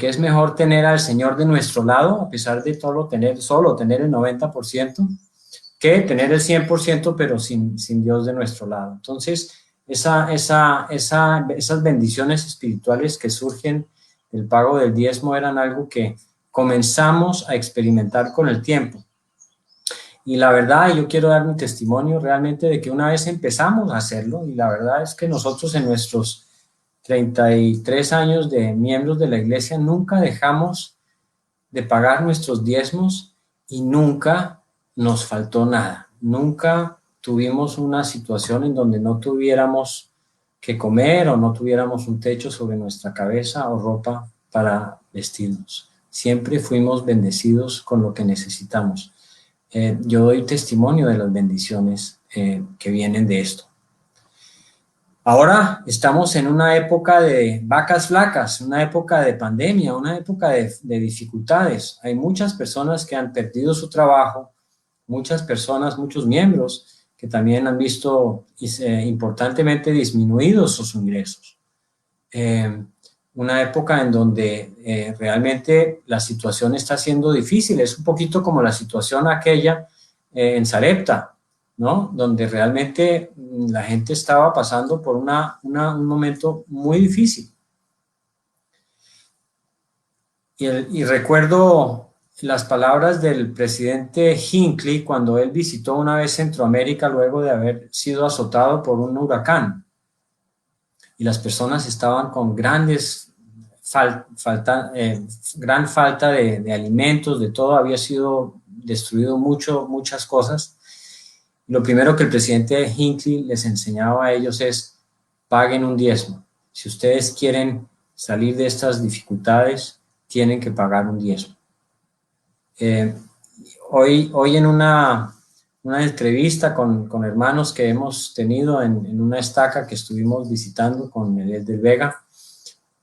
es mejor tener al Señor de nuestro lado, a pesar de solo tener el 90%, que tener el 100%, pero sin Dios de nuestro lado. Entonces, esas bendiciones espirituales que surgen del pago del diezmo eran algo que comenzamos a experimentar con el tiempo. Y la verdad, yo quiero dar mi testimonio realmente de que una vez empezamos a hacerlo, y la verdad es que nosotros en nuestros 33 años de miembros de la iglesia nunca dejamos de pagar nuestros diezmos y nunca nos faltó nada. Nunca tuvimos una situación en donde no tuviéramos que comer o no tuviéramos un techo sobre nuestra cabeza o ropa para vestirnos. Siempre fuimos bendecidos con lo que necesitamos. Yo doy testimonio de las bendiciones que vienen de esto. Ahora estamos en una época de vacas flacas, una época de pandemia, una época de dificultades. Hay muchas personas que han perdido su trabajo, muchas personas, muchos miembros que también han visto importantemente disminuidos sus ingresos. Una época en donde realmente la situación está siendo difícil. Es un poquito como la situación aquella en Sarepta, ¿no? Donde realmente la gente estaba pasando por un momento muy difícil. Y recuerdo las palabras del presidente Hinckley cuando él visitó una vez Centroamérica luego de haber sido azotado por un huracán. Y las personas estaban con gran falta de alimentos, de todo, había sido destruido muchas cosas. Lo primero que el presidente Hinckley les enseñaba a ellos es: paguen un diezmo. Si ustedes quieren salir de estas dificultades, tienen que pagar un diezmo. Hoy en una entrevista con hermanos que hemos tenido en una estaca que estuvimos visitando con Miguel del Vega,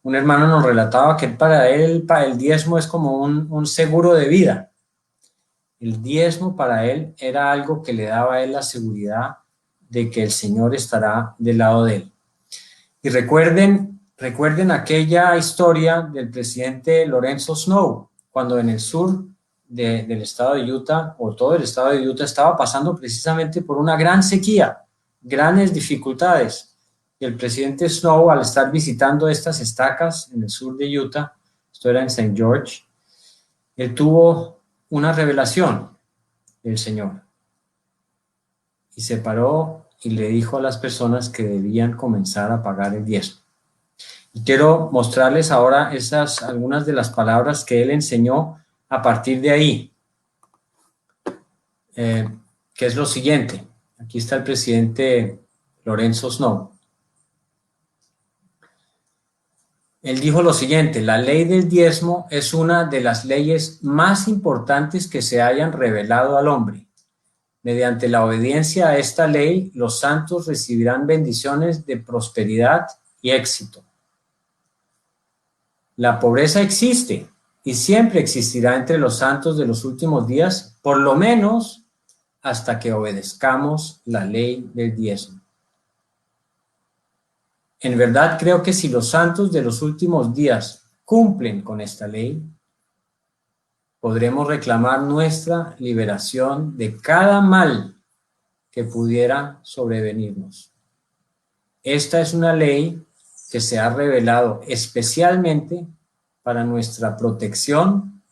un hermano nos relataba que para él el diezmo es como un seguro de vida. El diezmo para él era algo que le daba a él la seguridad de que el Señor estará del lado de él. Y recuerden aquella historia del presidente Lorenzo Snow, cuando en el sur del estado de Utah, o todo el estado de Utah, estaba pasando precisamente por una gran sequía, grandes dificultades. Y el presidente Snow, al estar visitando estas estacas en el sur de Utah, esto era en St. George, él tuvo una revelación del Señor. Y se paró y le dijo a las personas que debían comenzar a pagar el diezmo. Y quiero mostrarles ahora algunas de las palabras que él enseñó a partir de ahí, que es lo siguiente. Aquí está el presidente Lorenzo Snow. Él dijo lo siguiente: la ley del diezmo es una de las leyes más importantes que se hayan revelado al hombre. Mediante la obediencia a esta ley, los santos recibirán bendiciones de prosperidad y éxito. La pobreza existe y siempre existirá entre los santos de los últimos días, por lo menos hasta que obedezcamos la ley del diezmo. En verdad creo que si los santos de los últimos días cumplen con esta ley, podremos reclamar nuestra liberación de cada mal que pudiera sobrevenirnos. Esta es una ley que se ha revelado especialmente para nuestra protección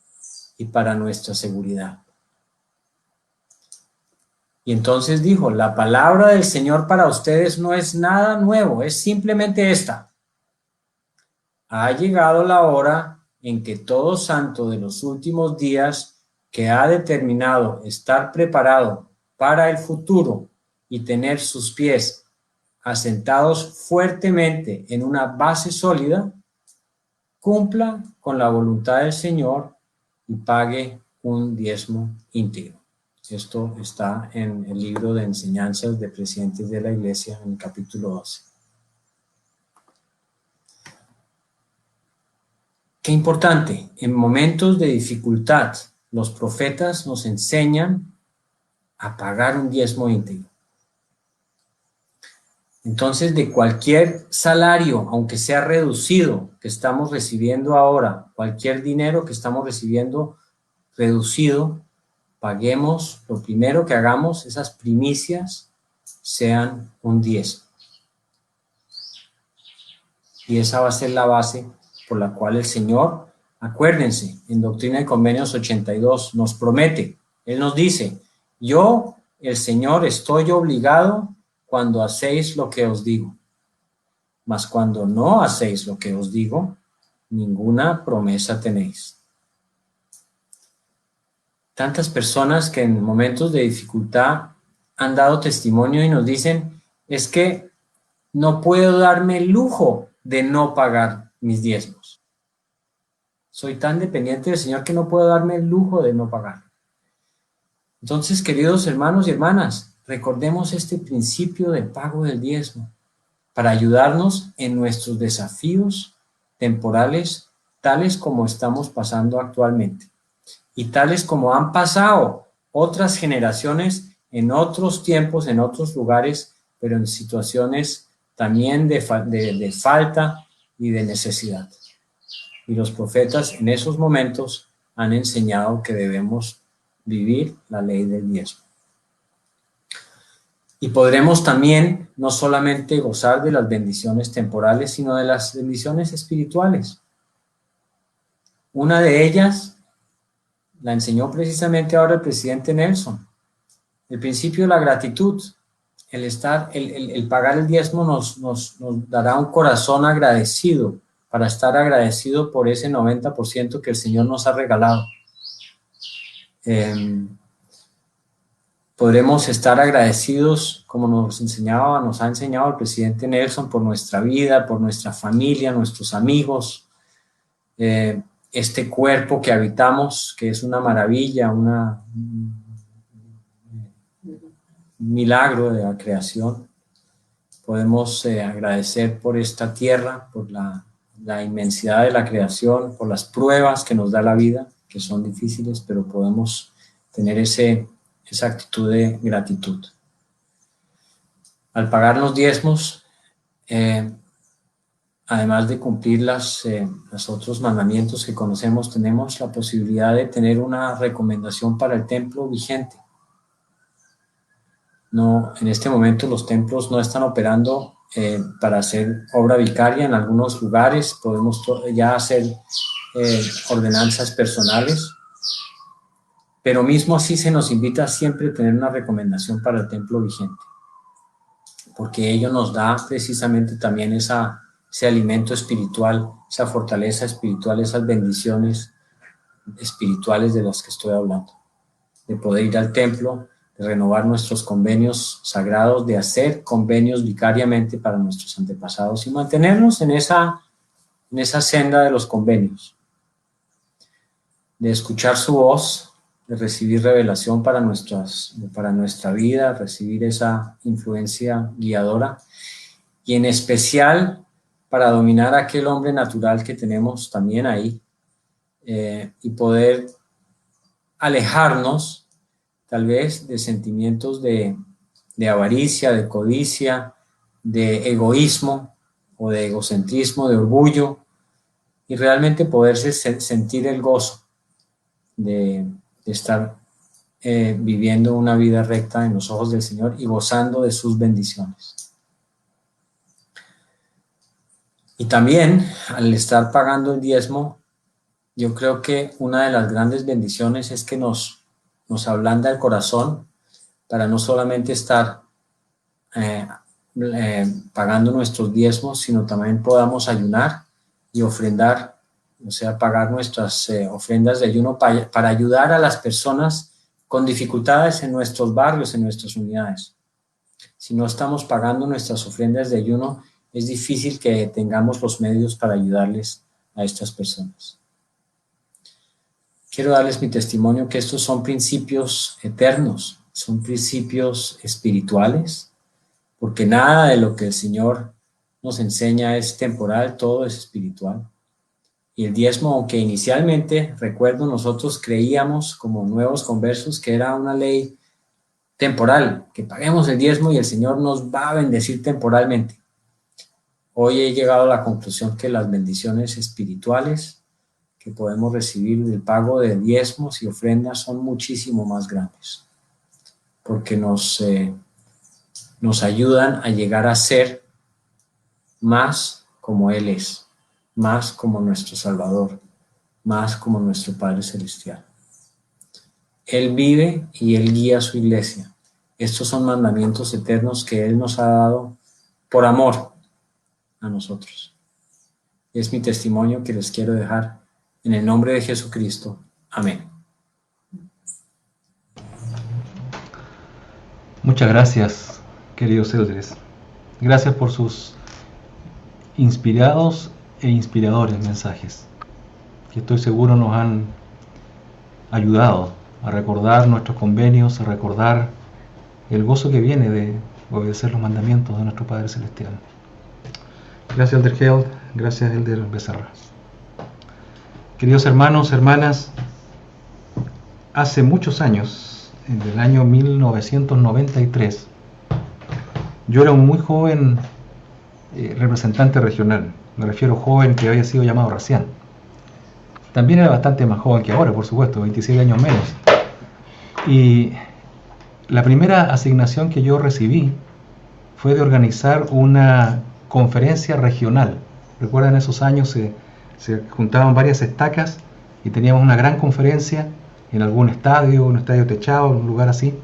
y para nuestra seguridad. Y entonces dijo: la palabra del Señor para ustedes no es nada nuevo, es simplemente esta. Ha llegado la hora en que todo santo de los últimos días, que ha determinado estar preparado para el futuro y tener sus pies asentados fuertemente en una base sólida, cumpla con la voluntad del Señor y pague un diezmo íntegro. Esto está en el libro de enseñanzas de presidentes de la iglesia, en el capítulo 12. Qué importante, en momentos de dificultad, los profetas nos enseñan a pagar un diezmo íntegro. Entonces, de cualquier salario, aunque sea reducido, que estamos recibiendo ahora, cualquier dinero que estamos recibiendo reducido, paguemos, lo primero que hagamos, esas primicias sean un diezmo. Y esa va a ser la base por la cual el Señor, acuérdense, en Doctrina y Convenios 82 nos promete, Él nos dice: yo, el Señor, estoy obligado cuando hacéis lo que os digo, mas cuando no hacéis lo que os digo, ninguna promesa tenéis. Tantas personas que en momentos de dificultad han dado testimonio y nos dicen: es que no puedo darme el lujo de no pagar mis diezmos. Soy tan dependiente del Señor que no puedo darme el lujo de no pagar. Entonces, queridos hermanos y hermanas, recordemos este principio de pago del diezmo para ayudarnos en nuestros desafíos temporales, tales como estamos pasando actualmente y tales como han pasado otras generaciones en otros tiempos, en otros lugares, pero en situaciones también de falta y de necesidad. Y los profetas en esos momentos han enseñado que debemos vivir la ley del diezmo. Y podremos también no solamente gozar de las bendiciones temporales, sino de las bendiciones espirituales. Una de ellas la enseñó precisamente ahora el presidente Nelson. El principio de la gratitud. El pagar el diezmo nos dará un corazón agradecido, para estar agradecido por ese 90% que el Señor nos ha regalado. Podremos estar agradecidos, como nos ha enseñado el presidente Nelson, por nuestra vida, por nuestra familia, nuestros amigos, este cuerpo que habitamos, que es una maravilla, un milagro de la creación. Podemos agradecer por esta tierra, por la inmensidad de la creación, por las pruebas que nos da la vida, que son difíciles, pero podemos tener esa actitud de gratitud. Al pagar los diezmos, además de cumplir los otros mandamientos que conocemos, tenemos la posibilidad de tener una recomendación para el templo vigente. No, en este momento los templos no están operando para hacer obra vicaria. En algunos lugares podemos ya hacer ordenanzas personales, pero mismo así se nos invita a siempre tener una recomendación para el templo vigente, porque ello nos da precisamente también ese alimento espiritual, esa fortaleza espiritual, esas bendiciones espirituales de los que estoy hablando, de poder ir al templo, de renovar nuestros convenios sagrados, de hacer convenios vicariamente para nuestros antepasados y mantenernos en esa senda de los convenios, de escuchar su voz, de recibir revelación para nuestra vida, recibir esa influencia guiadora y en especial para dominar a aquel hombre natural que tenemos también ahí y poder alejarnos tal vez de sentimientos de avaricia, de codicia, de egoísmo o de egocentrismo, de orgullo, y realmente poderse sentir el gozo de estar viviendo una vida recta en los ojos del Señor y gozando de sus bendiciones. Y también, al estar pagando el diezmo, yo creo que una de las grandes bendiciones es que nos ablanda el corazón para no solamente estar pagando nuestros diezmos, sino también podamos ayunar y ofrendar, o sea, pagar nuestras ofrendas de ayuno para ayudar a las personas con dificultades en nuestros barrios, en nuestras unidades. Si no estamos pagando nuestras ofrendas de ayuno, es difícil que tengamos los medios para ayudarles a estas personas. Quiero darles mi testimonio que estos son principios eternos, son principios espirituales, porque nada de lo que el Señor nos enseña es temporal, todo es espiritual. Y el diezmo, aunque inicialmente, recuerdo, nosotros creíamos como nuevos conversos que era una ley temporal, que paguemos el diezmo y el Señor nos va a bendecir temporalmente. Hoy he llegado a la conclusión que las bendiciones espirituales que podemos recibir del pago de diezmos y ofrendas son muchísimo más grandes, porque nos ayudan a llegar a ser más como Él es, más como nuestro Salvador, más como nuestro Padre Celestial. Él vive y Él guía a su iglesia. Estos son mandamientos eternos que Él nos ha dado por amor a nosotros. Es mi testimonio que les quiero dejar en el nombre de Jesucristo. Amén. Muchas gracias, queridos eldres. Gracias por sus inspirados e inspiradores mensajes, que estoy seguro nos han ayudado a recordar nuestros convenios, a recordar el gozo que viene de obedecer los mandamientos de nuestro Padre Celestial. Gracias, Elder Held. Gracias, Elder Becerra. Queridos hermanos, hermanas, hace muchos años, en el año 1993, yo era un muy joven representante regional. Me refiero a joven que había sido llamado Racián. También era bastante más joven que ahora, por supuesto, 26 años menos. Y la primera asignación que yo recibí fue de organizar una conferencia regional. ¿Recuerdan esos años? Se juntaban varias estacas y teníamos una gran conferencia en algún estadio, un estadio techado, un lugar así.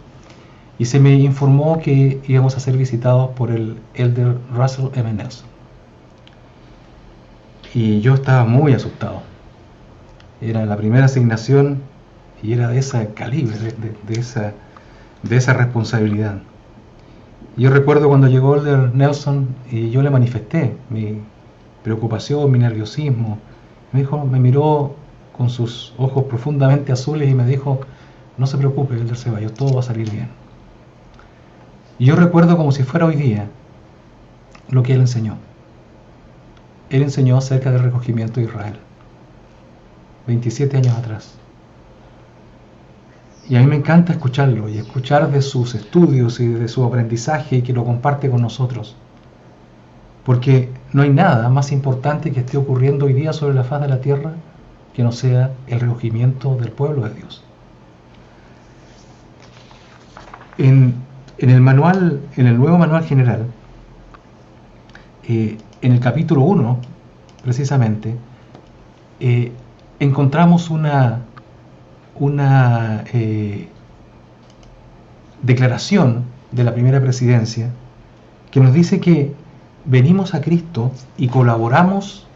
Y se me informó que íbamos a ser visitados por el Elder Russell M. Nelson. Y yo estaba muy asustado. Era la primera asignación y era de ese calibre, de esa responsabilidad. Yo recuerdo cuando llegó el Elder Nelson y yo le manifesté mi preocupación, mi nerviosismo. Me miró con sus ojos profundamente azules y me dijo: no se preocupe, Elder Ceballos, todo va a salir bien. Y yo recuerdo como si fuera hoy día lo que él enseñó. Él enseñó acerca del recogimiento de Israel, 27 años atrás. Y a mí me encanta escucharlo y escuchar de sus estudios y de su aprendizaje y que lo comparte con nosotros. Porque no hay nada más importante que esté ocurriendo hoy día sobre la faz de la tierra que no sea el recogimiento del pueblo de Dios. En el manual, en el nuevo manual general, en el capítulo 1, precisamente, encontramos una declaración de la primera presidencia que nos dice que venimos a Cristo y colaboramos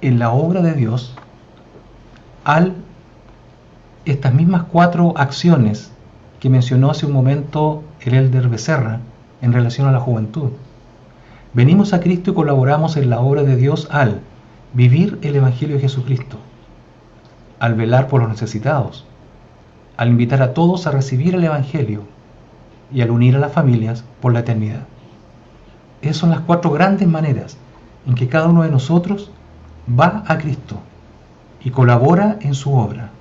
en la obra de Dios al estas mismas 4 acciones que mencionó hace un momento el Elder Becerra en relación a la juventud. Venimos a Cristo y colaboramos en la obra de Dios al vivir el Evangelio de Jesucristo, al velar por los necesitados, al invitar a todos a recibir el Evangelio y al unir a las familias por la eternidad. Esas son las 4 grandes maneras en que cada uno de nosotros va a Cristo y colabora en su obra.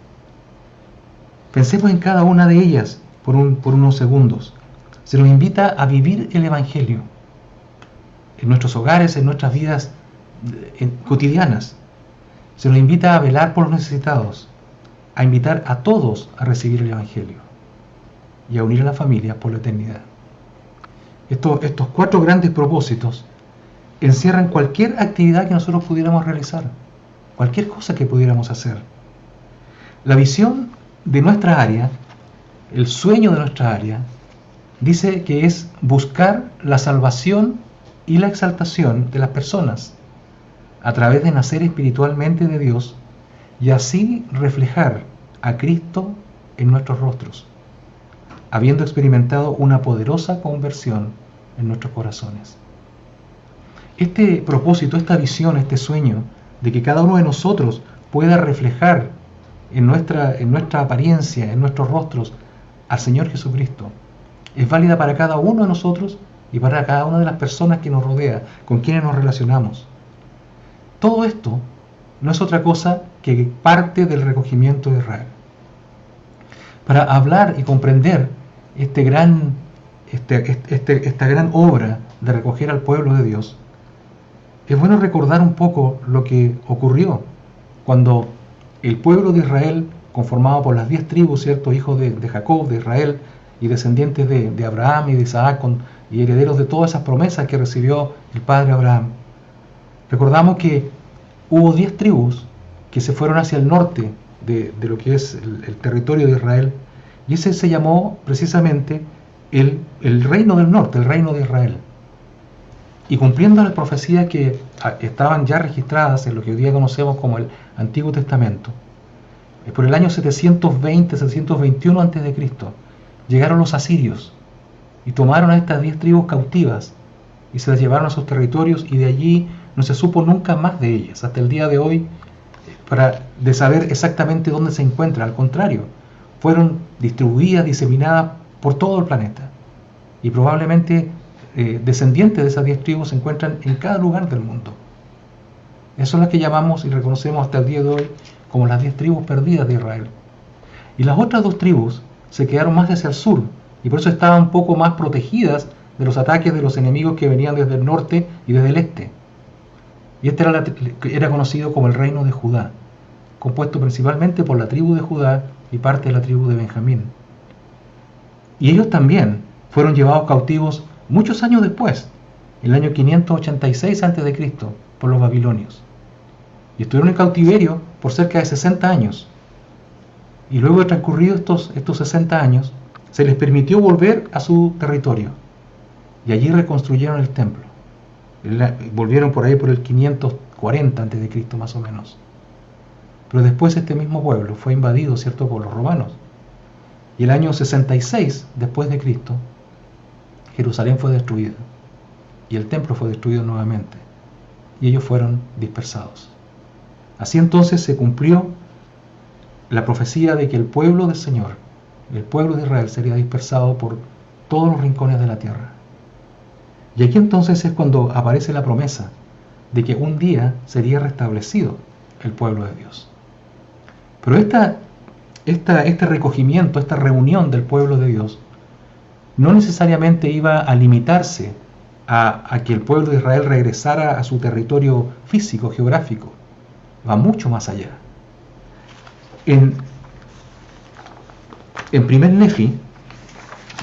Pensemos en cada una de ellas por unos segundos. Se nos invita a vivir el Evangelio en nuestros hogares, en nuestras vidas cotidianas. Se nos invita a velar por los necesitados, a invitar a todos a recibir el Evangelio y a unir a la familia por la eternidad. Estos 4 grandes propósitos encierran cualquier actividad que nosotros pudiéramos realizar, cualquier cosa que pudiéramos hacer. La visión de nuestra área, el sueño de nuestra área, dice que es buscar la salvación y la exaltación de las personas a través de nacer espiritualmente de Dios y así reflejar a Cristo en nuestros rostros, habiendo experimentado una poderosa conversión en nuestros corazones. Este propósito, esta visión, este sueño de que cada uno de nosotros pueda reflejar en nuestra apariencia, en nuestros rostros, al Señor Jesucristo, es válida para cada uno de nosotros y para cada una de las personas que nos rodea, con quienes nos relacionamos. Todo esto no es otra cosa que parte del recogimiento de Israel. Para hablar y comprender esta gran obra de recoger al pueblo de Dios, es bueno recordar un poco lo que ocurrió cuando el pueblo de Israel, conformado por las 10 tribus, ¿cierto?, hijos de Jacob, de Israel, y descendientes de Abraham y de Isaac, y herederos de todas esas promesas que recibió el padre Abraham. Recordamos que hubo 10 tribus que se fueron hacia el norte de lo que es el territorio de Israel, y ese se llamó precisamente el reino del norte, el reino de Israel. Y cumpliendo las profecías que estaban ya registradas en lo que hoy día conocemos como el Antiguo Testamento, por el año 720-721 a.C., llegaron los asirios y tomaron a estas 10 tribus cautivas y se las llevaron a sus territorios, y de allí no se supo nunca más de ellas, hasta el día de hoy, de saber exactamente dónde se encuentran. Al contrario, fueron distribuidas, diseminadas por todo el planeta, y probablemente descendientes de esas 10 tribus se encuentran en cada lugar del mundo. Esas son las que llamamos y reconocemos hasta el día de hoy como las 10 tribus perdidas de Israel. Y las otras 2 tribus se quedaron más hacia el sur, y por eso estaban un poco más protegidas de los ataques de los enemigos que venían desde el norte y desde el este. Y este era conocido como el reino de Judá, compuesto principalmente por la tribu de Judá y parte de la tribu de Benjamín. Y ellos también fueron llevados cautivos muchos años después, en el año 586 a.C., por los babilonios. Y estuvieron en cautiverio por cerca de 60 años. Y luego de transcurridos estos 60 años, se les permitió volver a su territorio. Y allí reconstruyeron el templo. Volvieron por ahí por el 540 a.C. más o menos. Pero después este mismo pueblo fue invadido, ¿cierto?, por los romanos. Y el año 66 después de Cristo, Jerusalén fue destruida. Y el templo fue destruido nuevamente. Y ellos fueron dispersados. Así entonces se cumplió la profecía de que el pueblo del Señor, el pueblo de Israel, sería dispersado por todos los rincones de la tierra. Y aquí entonces es cuando aparece la promesa de que un día sería restablecido el pueblo de Dios. Pero este recogimiento, esta reunión del pueblo de Dios, no necesariamente iba a limitarse a que el pueblo de Israel regresara a su territorio físico, geográfico. Va mucho más allá. En 1 Nefi,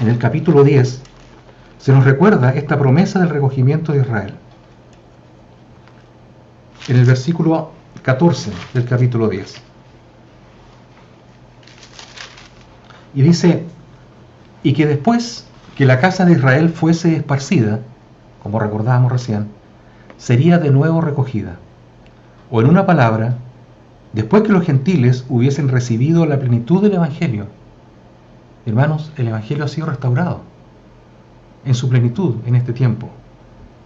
en el capítulo 10, se nos recuerda esta promesa del recogimiento de Israel. En el versículo 14 del capítulo 10. Y dice, y que después que la casa de Israel fuese esparcida, como recordábamos recién, sería de nuevo recogida. O en una palabra, después que los gentiles hubiesen recibido la plenitud del Evangelio. Hermanos, el Evangelio ha sido restaurado en su plenitud en este tiempo.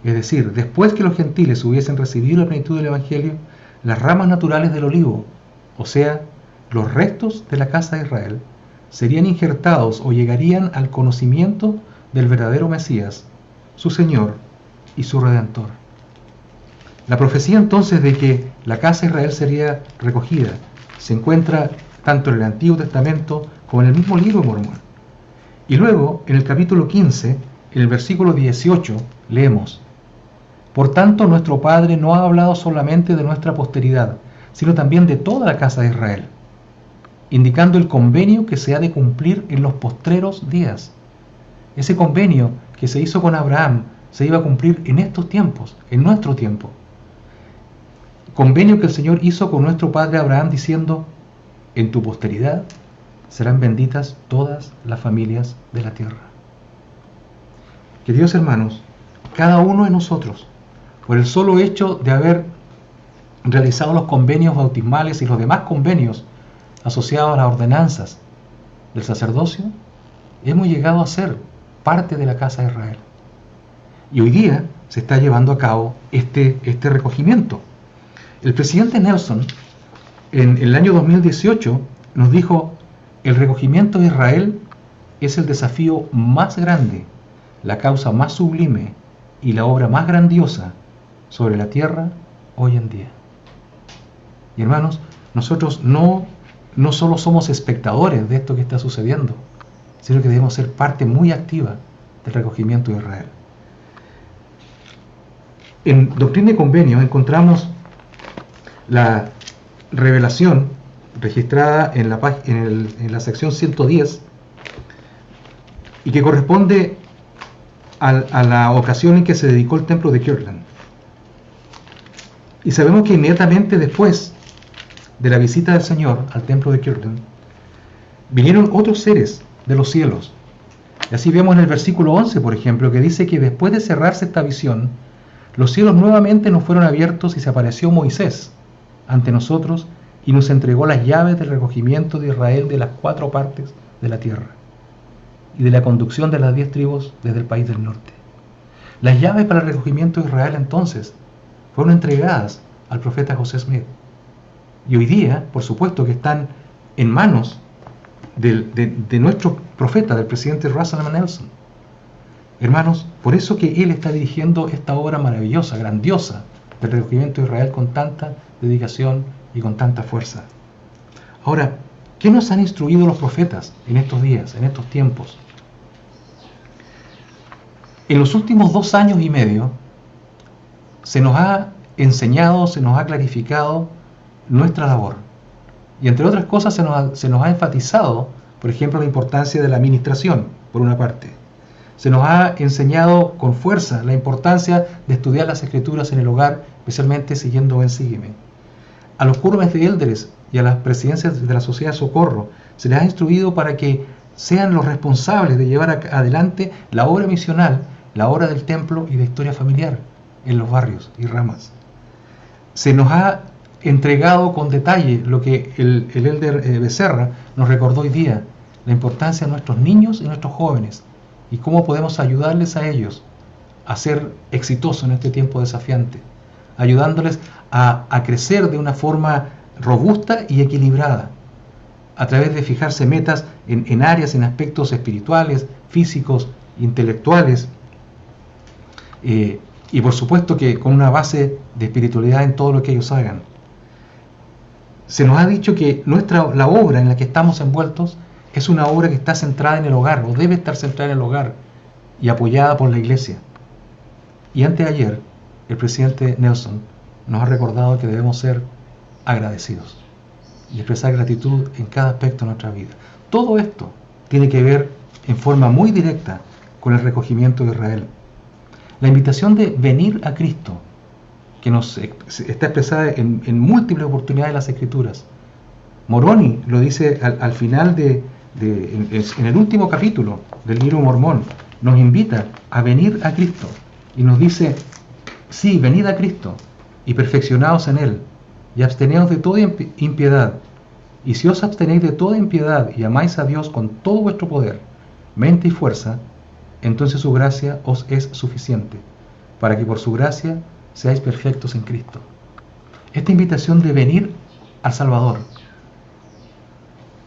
Es decir, después que los gentiles hubiesen recibido la plenitud del Evangelio, las ramas naturales del olivo, o sea, los restos de la casa de Israel, serían injertados o llegarían al conocimiento del verdadero Mesías, su Señor y su Redentor. La profecía entonces de que la casa de Israel sería recogida se encuentra tanto en el Antiguo Testamento como en el mismo libro de Mormón. Y luego, en el capítulo 15, en el versículo 18, leemos: Por tanto, nuestro Padre no ha hablado solamente de nuestra posteridad, sino también de toda la casa de Israel, indicando el convenio que se ha de cumplir en los postreros días. Ese convenio que se hizo con Abraham se iba a cumplir en estos tiempos, en nuestro tiempo. Convenio que el Señor hizo con nuestro padre Abraham diciendo: en tu posteridad serán benditas todas las familias de la tierra. Queridos hermanos, cada uno de nosotros, por el solo hecho de haber realizado los convenios bautismales y los demás convenios asociados a las ordenanzas del sacerdocio, hemos llegado a ser parte de la casa de Israel. Y hoy día se está llevando a cabo este recogimiento. El presidente Nelson, en el año 2018, nos dijo: el recogimiento de Israel es el desafío más grande, la causa más sublime y la obra más grandiosa sobre la tierra hoy en día. Y hermanos, nosotros no solo somos espectadores de esto que está sucediendo, sino que debemos ser parte muy activa del recogimiento de Israel. En Doctrina y Convenios encontramos la revelación registrada en la sección 110 y que corresponde a la ocasión en que se dedicó el templo de Kirtland. Y sabemos que inmediatamente después de la visita del Señor al templo de Kirtland, vinieron otros seres de los cielos. Y así vemos en el versículo 11, por ejemplo, que dice que después de cerrarse esta visión, los cielos nuevamente nos fueron abiertos y se apareció Moisés ante nosotros y nos entregó las llaves del recogimiento de Israel de las 4 partes de la tierra y de la conducción de las 10 tribus desde el país del norte. Las llaves para el recogimiento de Israel entonces fueron entregadas al profeta José Smith. Y hoy día, por supuesto, que están en manos de nuestro profeta, del presidente Russell M. Nelson. Hermanos, por eso que él está dirigiendo esta obra maravillosa, grandiosa, del recogimiento de Israel con tanta dedicación y con tanta fuerza. Ahora, ¿qué nos han instruido los profetas en estos días, en estos tiempos? En los últimos 2 años y medio se nos ha enseñado, se nos ha clarificado nuestra labor. Y entre otras cosas se nos ha enfatizado, por ejemplo, la importancia de la administración, por una parte. Se nos ha enseñado con fuerza la importancia de estudiar las Escrituras en el hogar, especialmente siguiendo Ven, Sígueme. A los quórums de élderes y a las presidencias de la Sociedad de Socorro se les ha instruido para que sean los responsables de llevar adelante la obra misional, la obra del templo y de historia familiar en los barrios y ramas. Se nos ha entregado con detalle lo que el elder Becerra nos recordó hoy día, la importancia de nuestros niños y nuestros jóvenes y cómo podemos ayudarles a ellos a ser exitosos en este tiempo desafiante, ayudándoles a crecer de una forma robusta y equilibrada, a través de fijarse metas en áreas, en aspectos espirituales, físicos, intelectuales, y por supuesto que con una base de espiritualidad en todo lo que ellos hagan. Se nos ha dicho que la obra en la que estamos envueltos es una obra que está centrada en el hogar, o debe estar centrada en el hogar, y apoyada por la iglesia. Y anteayer, el presidente Nelson nos ha recordado que debemos ser agradecidos y expresar gratitud en cada aspecto de nuestra vida. Todo esto tiene que ver en forma muy directa con el recogimiento de Israel. La invitación de venir a Cristo, que nos está expresada en múltiples oportunidades en las Escrituras. Moroni lo dice al final en el último capítulo del libro Mormón, nos invita a venir a Cristo y nos dice: sí, venid a Cristo y perfeccionaos en Él, y absteneos de toda impiedad. Y si os abstenéis de toda impiedad y amáis a Dios con todo vuestro poder, mente y fuerza, entonces su gracia os es suficiente, para que por su gracia seáis perfectos en Cristo. Esta invitación de venir al Salvador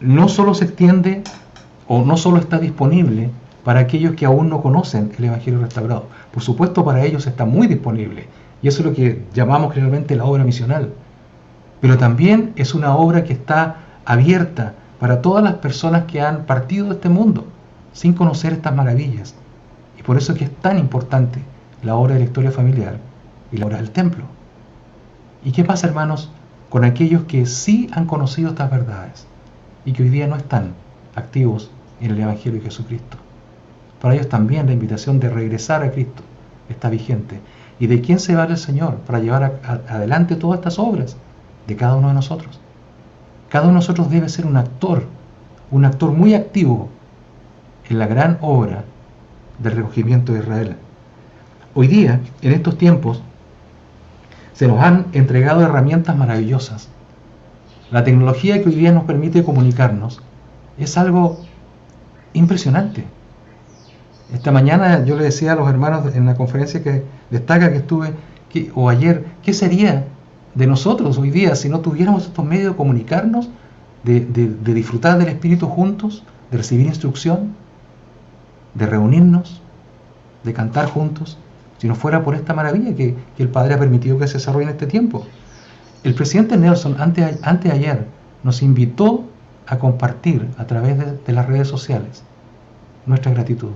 no solo se extiende o no solo está disponible para aquellos que aún no conocen el Evangelio restaurado. Por supuesto, para ellos está muy disponible, y eso es lo que llamamos generalmente la obra misional. Pero también es una obra que está abierta para todas las personas que han partido de este mundo sin conocer estas maravillas. Y por eso es que es tan importante la obra de la historia familiar y la obra del templo. ¿Y qué pasa, hermanos, con aquellos que sí han conocido estas verdades y que hoy día no están activos en el Evangelio de Jesucristo? Para ellos también la invitación de regresar a Cristo está vigente. ¿Y de quién se vale el Señor para llevar adelante todas estas obras? De cada uno de nosotros. Cada uno de nosotros debe ser un actor muy activo en la gran obra del recogimiento de Israel. Hoy día, en estos tiempos, se nos han entregado herramientas maravillosas. La tecnología que hoy día nos permite comunicarnos es algo impresionante. Esta mañana yo le decía a los hermanos en la conferencia que destaca que estuve, o ayer, ¿qué sería de nosotros hoy día si no tuviéramos estos medios de comunicarnos, de disfrutar del Espíritu juntos, de recibir instrucción, de reunirnos, de cantar juntos, si no fuera por esta maravilla que el Padre ha permitido que se desarrolle en este tiempo? El presidente Nelson anteayer nos invitó a compartir a través de las redes sociales nuestra gratitud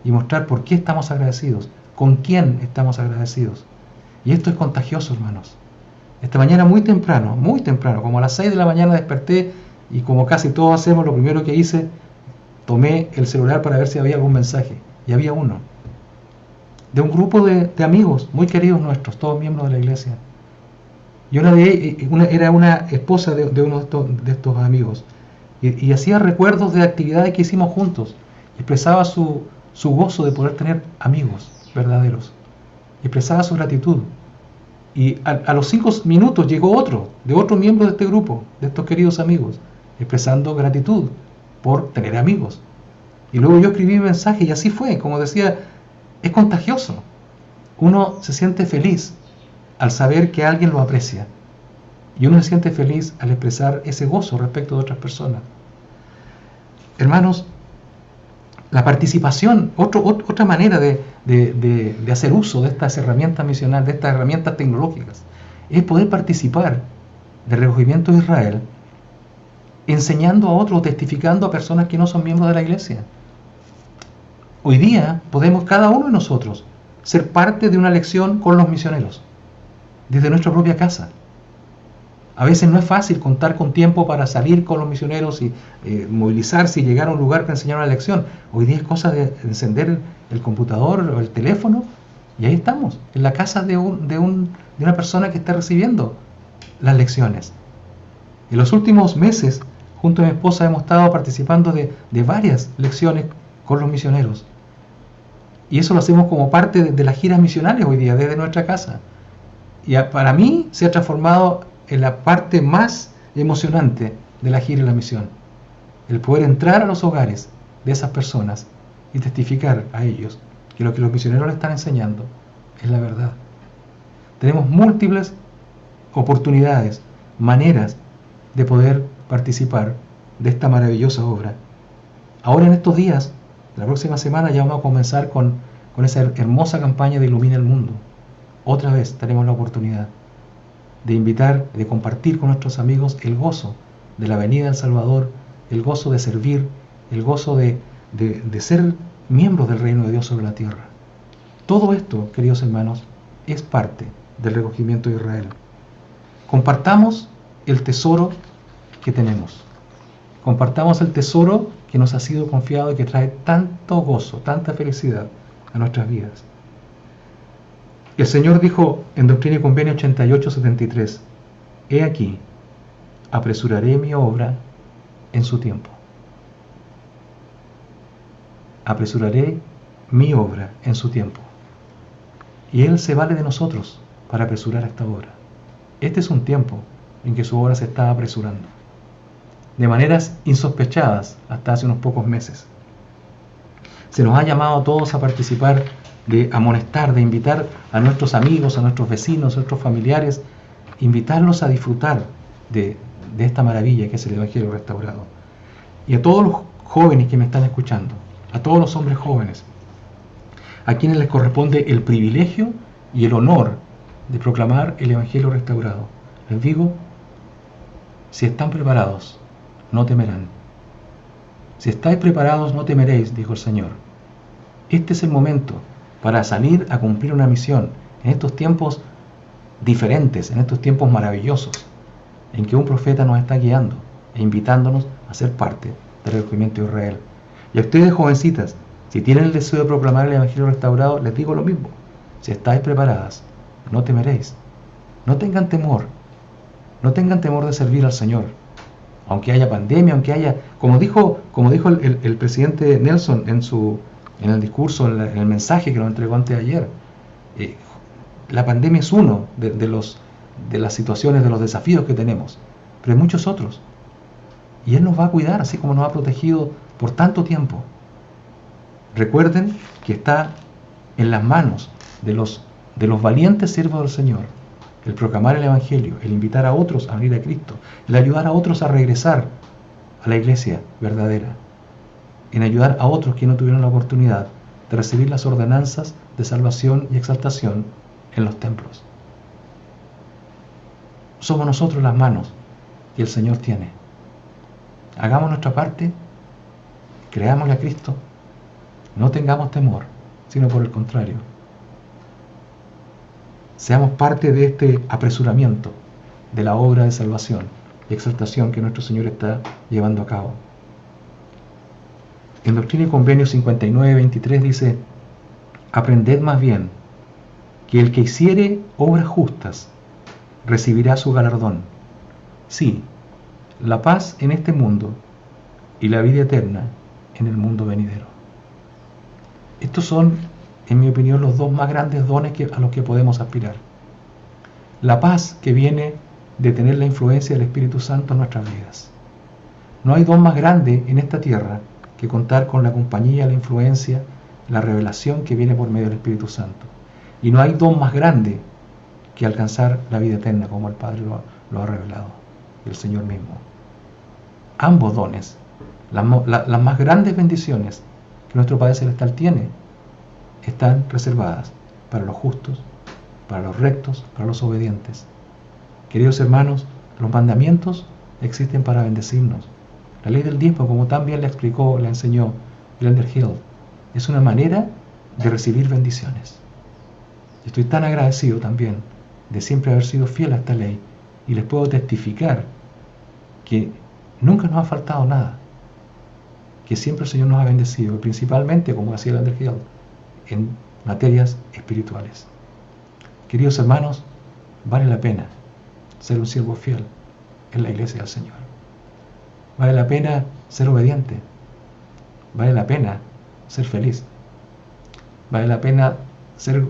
y mostrar por qué estamos agradecidos, con quién estamos agradecidos. Y esto es contagioso, hermanos. Esta mañana muy temprano, como a las 6 de la mañana desperté, y como casi todos hacemos, lo primero que hice, tomé el celular para ver si había algún mensaje, y había uno, de un grupo de amigos muy queridos nuestros, todos miembros de la iglesia. Y era una esposa de uno de estos amigos, y hacía recuerdos de actividades que hicimos juntos, y expresaba su gozo de poder tener amigos verdaderos, y expresaba su gratitud. Y a los 5 minutos llegó otro miembro de este grupo, de estos queridos amigos, expresando gratitud por tener amigos. Y luego yo escribí un mensaje, y así fue, como decía, es contagioso. Uno se siente feliz al saber que alguien lo aprecia, y uno se siente feliz al expresar ese gozo respecto de otras personas. Hermanos, la participación, otra manera de hacer uso de estas herramientas misionales, de estas herramientas tecnológicas, es poder participar del recogimiento de Israel enseñando a otros, testificando a personas que no son miembros de la iglesia. Hoy día podemos cada uno de nosotros ser parte de una lección con los misioneros, desde nuestra propia casa. A veces no es fácil contar con tiempo para salir con los misioneros y movilizarse y llegar a un lugar para enseñar una lección. Hoy día es cosa de encender el computador o el teléfono y ahí estamos, en la casa de una persona que está recibiendo las lecciones. En los últimos meses, junto a mi esposa, hemos estado participando de varias lecciones con los misioneros. Y eso lo hacemos como parte de las giras misionales hoy día, desde nuestra casa. Y para mí se ha transformado en la parte más emocionante de la gira y la misión. El poder entrar a los hogares de esas personas y testificar a ellos que lo que los misioneros le están enseñando es la verdad. Tenemos múltiples oportunidades, maneras de poder participar de esta maravillosa obra. Ahora en estos días, la próxima semana ya vamos a comenzar con esa hermosa campaña de Ilumina el Mundo. Otra vez tenemos la oportunidad de invitar, de compartir con nuestros amigos el gozo de la venida del Salvador, el gozo de servir, el gozo de ser miembros del reino de Dios sobre la tierra. Todo esto, queridos hermanos, es parte del recogimiento de Israel. Compartamos el tesoro que tenemos. Compartamos el tesoro que nos ha sido confiado y que trae tanto gozo, tanta felicidad a nuestras vidas. El Señor dijo en Doctrina y Convenio 88:73, he aquí, apresuraré mi obra en su tiempo. Apresuraré mi obra en su tiempo. Y Él se vale de nosotros para apresurar esta obra. Este es un tiempo en que su obra se está apresurando, de maneras insospechadas hasta hace unos pocos meses. Se nos ha llamado a todos a participar, de amonestar, de invitar a nuestros amigos, a nuestros vecinos, a nuestros familiares, invitarlos a disfrutar de esta maravilla que es el Evangelio restaurado. Y a todos los jóvenes que me están escuchando, a todos los hombres jóvenes, a quienes les corresponde el privilegio y el honor de proclamar el Evangelio restaurado, les digo, si están preparados, no temerán. Si estáis preparados, no temeréis, dijo el Señor. Este es el momento para salir a cumplir una misión en estos tiempos diferentes, en estos tiempos maravillosos, en que un profeta nos está guiando e invitándonos a ser parte del recogimiento de Israel. Y a ustedes, jovencitas, si tienen el deseo de proclamar el Evangelio restaurado, les digo lo mismo. Si estáis preparadas, no temeréis. No tengan temor. No tengan temor de servir al Señor. Aunque haya pandemia, aunque haya... Como dijo el presidente Nelson en el discurso, en el mensaje que nos entregó antes de ayer, la pandemia es uno de las situaciones, de los desafíos que tenemos, pero hay muchos otros. Y Él nos va a cuidar, así como nos ha protegido por tanto tiempo. Recuerden que está en las manos de los valientes siervos del Señor el proclamar el Evangelio, el invitar a otros a venir a Cristo, el ayudar a otros a regresar a la iglesia verdadera, en ayudar a otros que no tuvieron la oportunidad de recibir las ordenanzas de salvación y exaltación en los templos. Somos nosotros las manos que el Señor tiene. Hagamos nuestra parte, creámosle a Cristo, no tengamos temor, sino por el contrario, seamos parte de este apresuramiento de la obra de salvación y exaltación que nuestro Señor está llevando a cabo. En Doctrina y Convenio 59:23 dice: aprended más bien que el que hiciere obras justas recibirá su galardón. Sí, la paz en este mundo y la vida eterna en el mundo venidero. Estos son, en mi opinión, los dos más grandes dones a los que podemos aspirar. La paz que viene de tener la influencia del Espíritu Santo en nuestras vidas. No hay don más grande en esta tierra que contar con la compañía, la influencia, la revelación que viene por medio del Espíritu Santo. Y no hay don más grande que alcanzar la vida eterna, como el Padre lo ha revelado, y el Señor mismo. Ambos dones, las más grandes bendiciones que nuestro Padre Celestial tiene, están reservadas para los justos, para los rectos, para los obedientes. Queridos hermanos, los mandamientos existen para bendecirnos. La ley del diezmo, como tan bien le explicó, le enseñó Glenda Hill, es una manera de recibir bendiciones. Estoy tan agradecido también de siempre haber sido fiel a esta ley, y les puedo testificar que nunca nos ha faltado nada, que siempre el Señor nos ha bendecido, y principalmente, como decía Glenda Hill, en materias espirituales. Queridos hermanos, vale la pena ser un siervo fiel en la iglesia del Señor. Vale la pena ser obediente. Vale la pena ser feliz. Vale la pena ser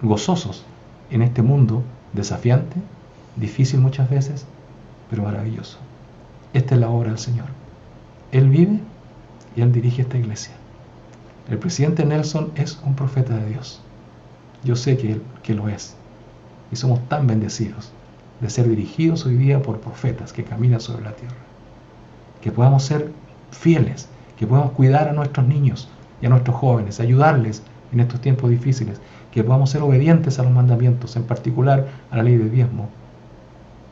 gozosos en este mundo desafiante, difícil muchas veces, pero maravilloso. Esta es la obra del Señor. Él vive y Él dirige esta iglesia. El presidente Nelson es un profeta de Dios. Yo sé que lo es. Y somos tan bendecidos de ser dirigidos hoy día por profetas que caminan sobre la tierra. Que podamos ser fieles, que podamos cuidar a nuestros niños y a nuestros jóvenes, ayudarles en estos tiempos difíciles, que podamos ser obedientes a los mandamientos, en particular a la ley del diezmo.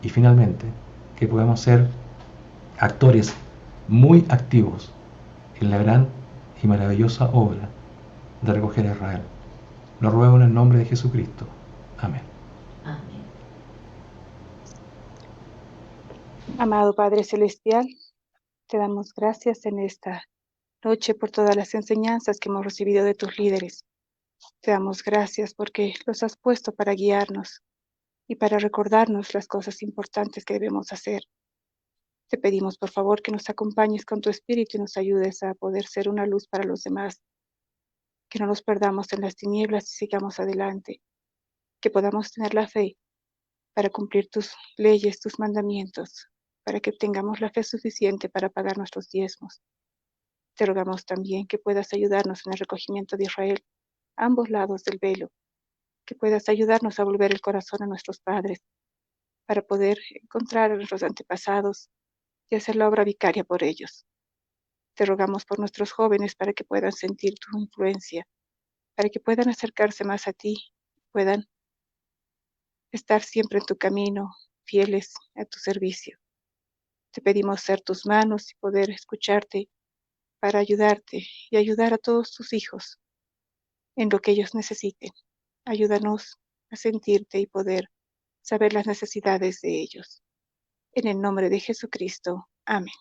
Y finalmente, que podamos ser actores muy activos en la gran y maravillosa obra de recoger a Israel. Lo ruego en el nombre de Jesucristo. Amén. Amén. Amado Padre Celestial, te damos gracias en esta noche por todas las enseñanzas que hemos recibido de tus líderes. Te damos gracias porque los has puesto para guiarnos y para recordarnos las cosas importantes que debemos hacer. Te pedimos, por favor, que nos acompañes con tu Espíritu y nos ayudes a poder ser una luz para los demás. Que no nos perdamos en las tinieblas y sigamos adelante. Que podamos tener la fe para cumplir tus leyes, tus mandamientos, para que tengamos la fe suficiente para pagar nuestros diezmos. Te rogamos también que puedas ayudarnos en el recogimiento de Israel, a ambos lados del velo, que puedas ayudarnos a volver el corazón a nuestros padres, para poder encontrar a nuestros antepasados y hacer la obra vicaria por ellos. Te rogamos por nuestros jóvenes para que puedan sentir tu influencia, para que puedan acercarse más a ti, puedan estar siempre en tu camino, fieles a tu servicio. Te pedimos ser tus manos y poder escucharte para ayudarte y ayudar a todos tus hijos en lo que ellos necesiten. Ayúdanos a sentirte y poder saber las necesidades de ellos. En el nombre de Jesucristo. Amén.